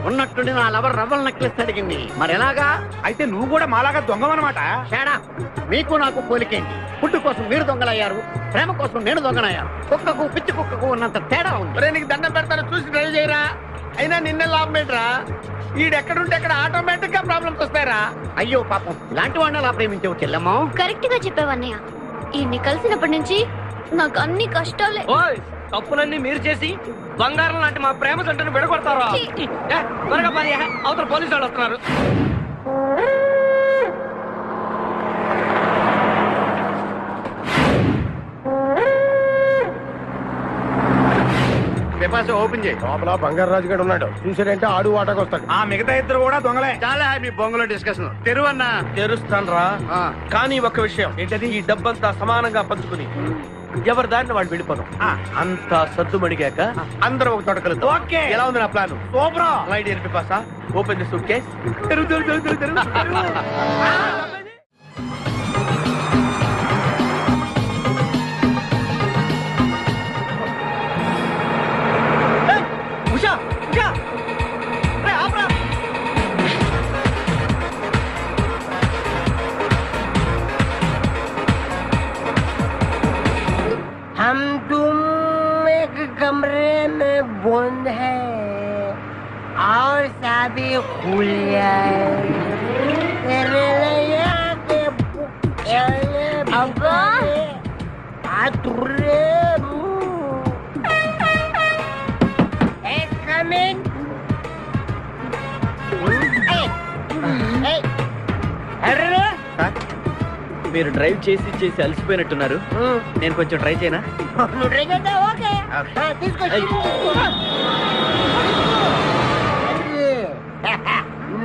ఉన్నట్టుండి నా లవర్ రవ్వల్ నెక్లెస్ అడిగింది. మరి ఎలాగా? అయితే నువ్వు కూడా మాలాగా దొంగవన్నమాట. తేడా మీకు నాకు పోలికేంటి? ఫుడ్ కోసం మీరు దొంగలయ్యారు, ప్రేమ కోసం నేను దొంగనయ్యాను. కుక్కకు పిచ్చి కుక్కకు ఉన్నంత తేడా ఉంది. నీకు దండం పెడతాను, చూసి డ్రైవ్ చేయరా. అయినా నిన్న లాభం ఏంట్రా? ఈడెక్కడుంటే అక్కడ ఆటోమేటిక్ గా ప్రాబ్లమ్స్ వస్తాయరా. అయ్యో పాపం, ఇలాంటి వాడిని అలా ప్రేమించవు చెల్లెమ్మో. కరెక్ట్ గా చెప్పావన్నయ్య. ఇన్ని కలిసినప్పటి నుంచి నాకు అన్ని కష్టాలే. ఓయ్, తప్పులన్నీ మీరు చేసి బంగారం లాంటి మా ప్రేమ జంటను విడగొడతారా? త్వరగా పని, అవతల పోలీసు వాళ్ళు వస్తున్నారు. ఓపెన్ చేయి. లోపల బంగారు రాజు గారు ఉన్నాడు, చూసాడంటే ఆడు వాటకు వస్తాడు. ఆ మిగతా ఇద్దరు కూడా దొంగలే. చాలా మీ బొంగులో డిస్కషన్. తెరువన్నా. తెరుస్తాను రా, కానీ ఒక్క విషయం ఏంటది? ఈ డబ్బంతా సమానంగా పంచుకుని ఎవరి దారిని వాడు వెళ్ళిపోదాం. అంతా సద్దుమడిగాక అందరూ ఒక తోట కలుద్దాం. ఓకే, ఎలా ఉంది నా ప్లాన్? సూపర్. రైట్ ఇయర్ పిపాసా, open the suitcase. Usha, Usha, రే ఆప్రా. हम तुम एक कमरे में बंद है और साबी खुल जाए तेरे लिए के अब्बा। आतुरे come in. Hey. Hey. మీరు డ్రైవ్ చేసి చేసి అలసిపోయినట్టున్నారు, నేను కొంచెం ట్రై చేయనా? నువ్వు ట్రై చేద్దా? ఓకే, తీసుకొచ్చి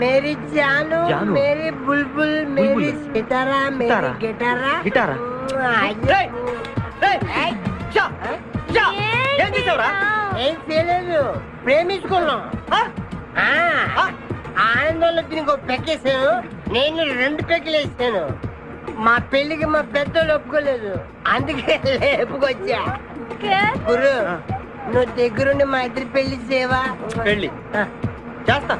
मेरी जानू, मेरी बुलबुल, मेरी सितारा, मेरी गिटारा. గిటారా? ఏం చేసావురా? ఏం చేయలేదు, ప్రేమించుకున్నాం. ఆనందంలో దీనికి ఒక పెక్కేసాను, నేను 2 పెక్కలు వేసాను. మా పెళ్లికి మా పెద్దోళ్ళు ఒప్పుకోలేదు, అందుకే లేపుకొచ్చా. గురు, నువ్వు దగ్గరుండి మా ఇద్దరు పెళ్లి చేయవా? పెళ్ళి చేస్తా.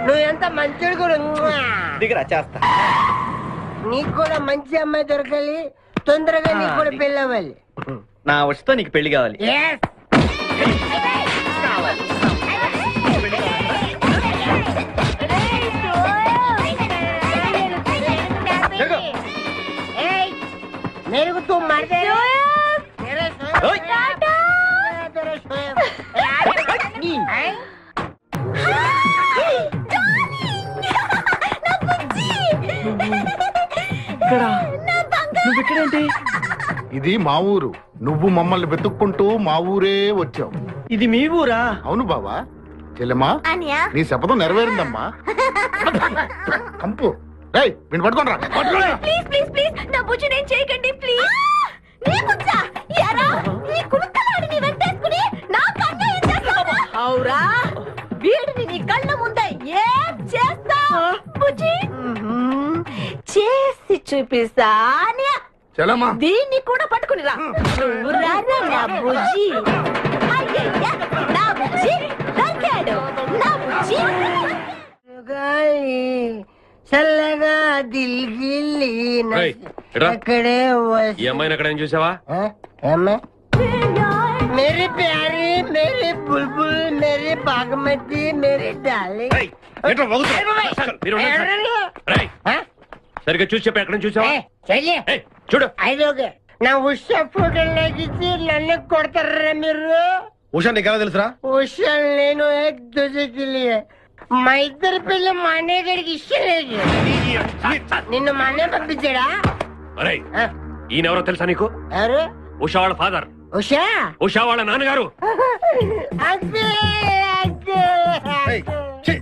నువ్వు ఎంత మంచోడు గురు. దిగరా, చేస్తా. నీకు కూడా మంచి అమ్మాయి దొరకాలి, తొందరగా నీకు కూడా పెళ్లి అవ్వాలి. నా వచ్చతో నీకు పెళ్లి కావాలి. Yes. मेरे को तुम मार दे तेरे నువ్వెక్కడేంటి? ఇది మా ఊరు, నువ్వు మమ్మల్ని వెతుక్కుంటూ మా ఊరే వచ్చావు. ఇది మీ ఊరా? అవును బావా. చెల్లెమ్మా, నీ శపథం నెరవేరిందమ్మా. కంపు రేయ్, వీణ్ణి పట్టుకోండిరా. ప్లీజ్ ప్లీజ్ ప్లీజ్ నా బుజ్జి నేను చేయకండి ప్లీజ్. నీ బుజ్జా యారా, నీ కులుకలాడిని వెంటేసుకుని నా కన్ను చేస్తావా? అవురా, వీడిని నీ కళ్ళ ముందే ఏం చేస్తావు? బుజ్జి చేసి చూపిస్తానే. చెల్లెమ్మా, దీన్ని కూడా పట్టుకుని రా. రారా నా బుజ్జి. అయ్యయ్య, నా బుజ్జి దొరికాడు. నా బుజ్జి చల్లగా దిల్ గిల్లి. అక్కడే ఈ అమ్మాయిని అక్కడ ఏం చూసావా मेरी प्यारी मेरी बुलबुल मेरी बागमती मेरी डार्लिंग మీరు ఉండండి సార్. రేయ్, సరిగ్గా చూసి చెప్పి ఎక్కడ చూసావా చల్లి ఏయ్, చూడు ఐదోకే నా ఉషా ఫోటో లాగిచ్చి నన్ను కొడతారా మీరు ఉషా నీకు ఎలా తెలుసురా ఉషా నేను ఏక్ దూజేకి లియే మా ఇద్దరి పిల్ల మా అన్నయ్య గడికి ఇష్టం లేదు నిన్ను మా అన్నయ్య పంపించాడా అరే ఈయన ఎవరో తెలుసా నీకు ఎవరు ఉషా వాళ్ళ ఫాదర్ ఉషా ఉషా వాళ్ళ నాన్నగారు అంతే అంతే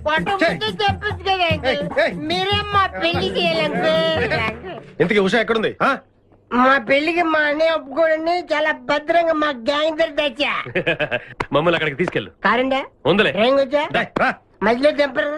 కొట్టబుద్ధి చెప్పచ్చు కదా అంకుల్. మీరే మా పెళ్లి చేయాలంటే ఇంతకీ ఉషా ఎక్కడుంది మా పెళ్లికి మా అన్నయ్య ఒప్పుకోండి చాలా భద్రంగా మా గ్యాంగ్ దగ్గర తెచ్చా మమ్మల్ని అక్కడికి తీసుకెళ్ళు కారండా ఉందలే ఏం వచ్చా మధ్యలో తెంపరు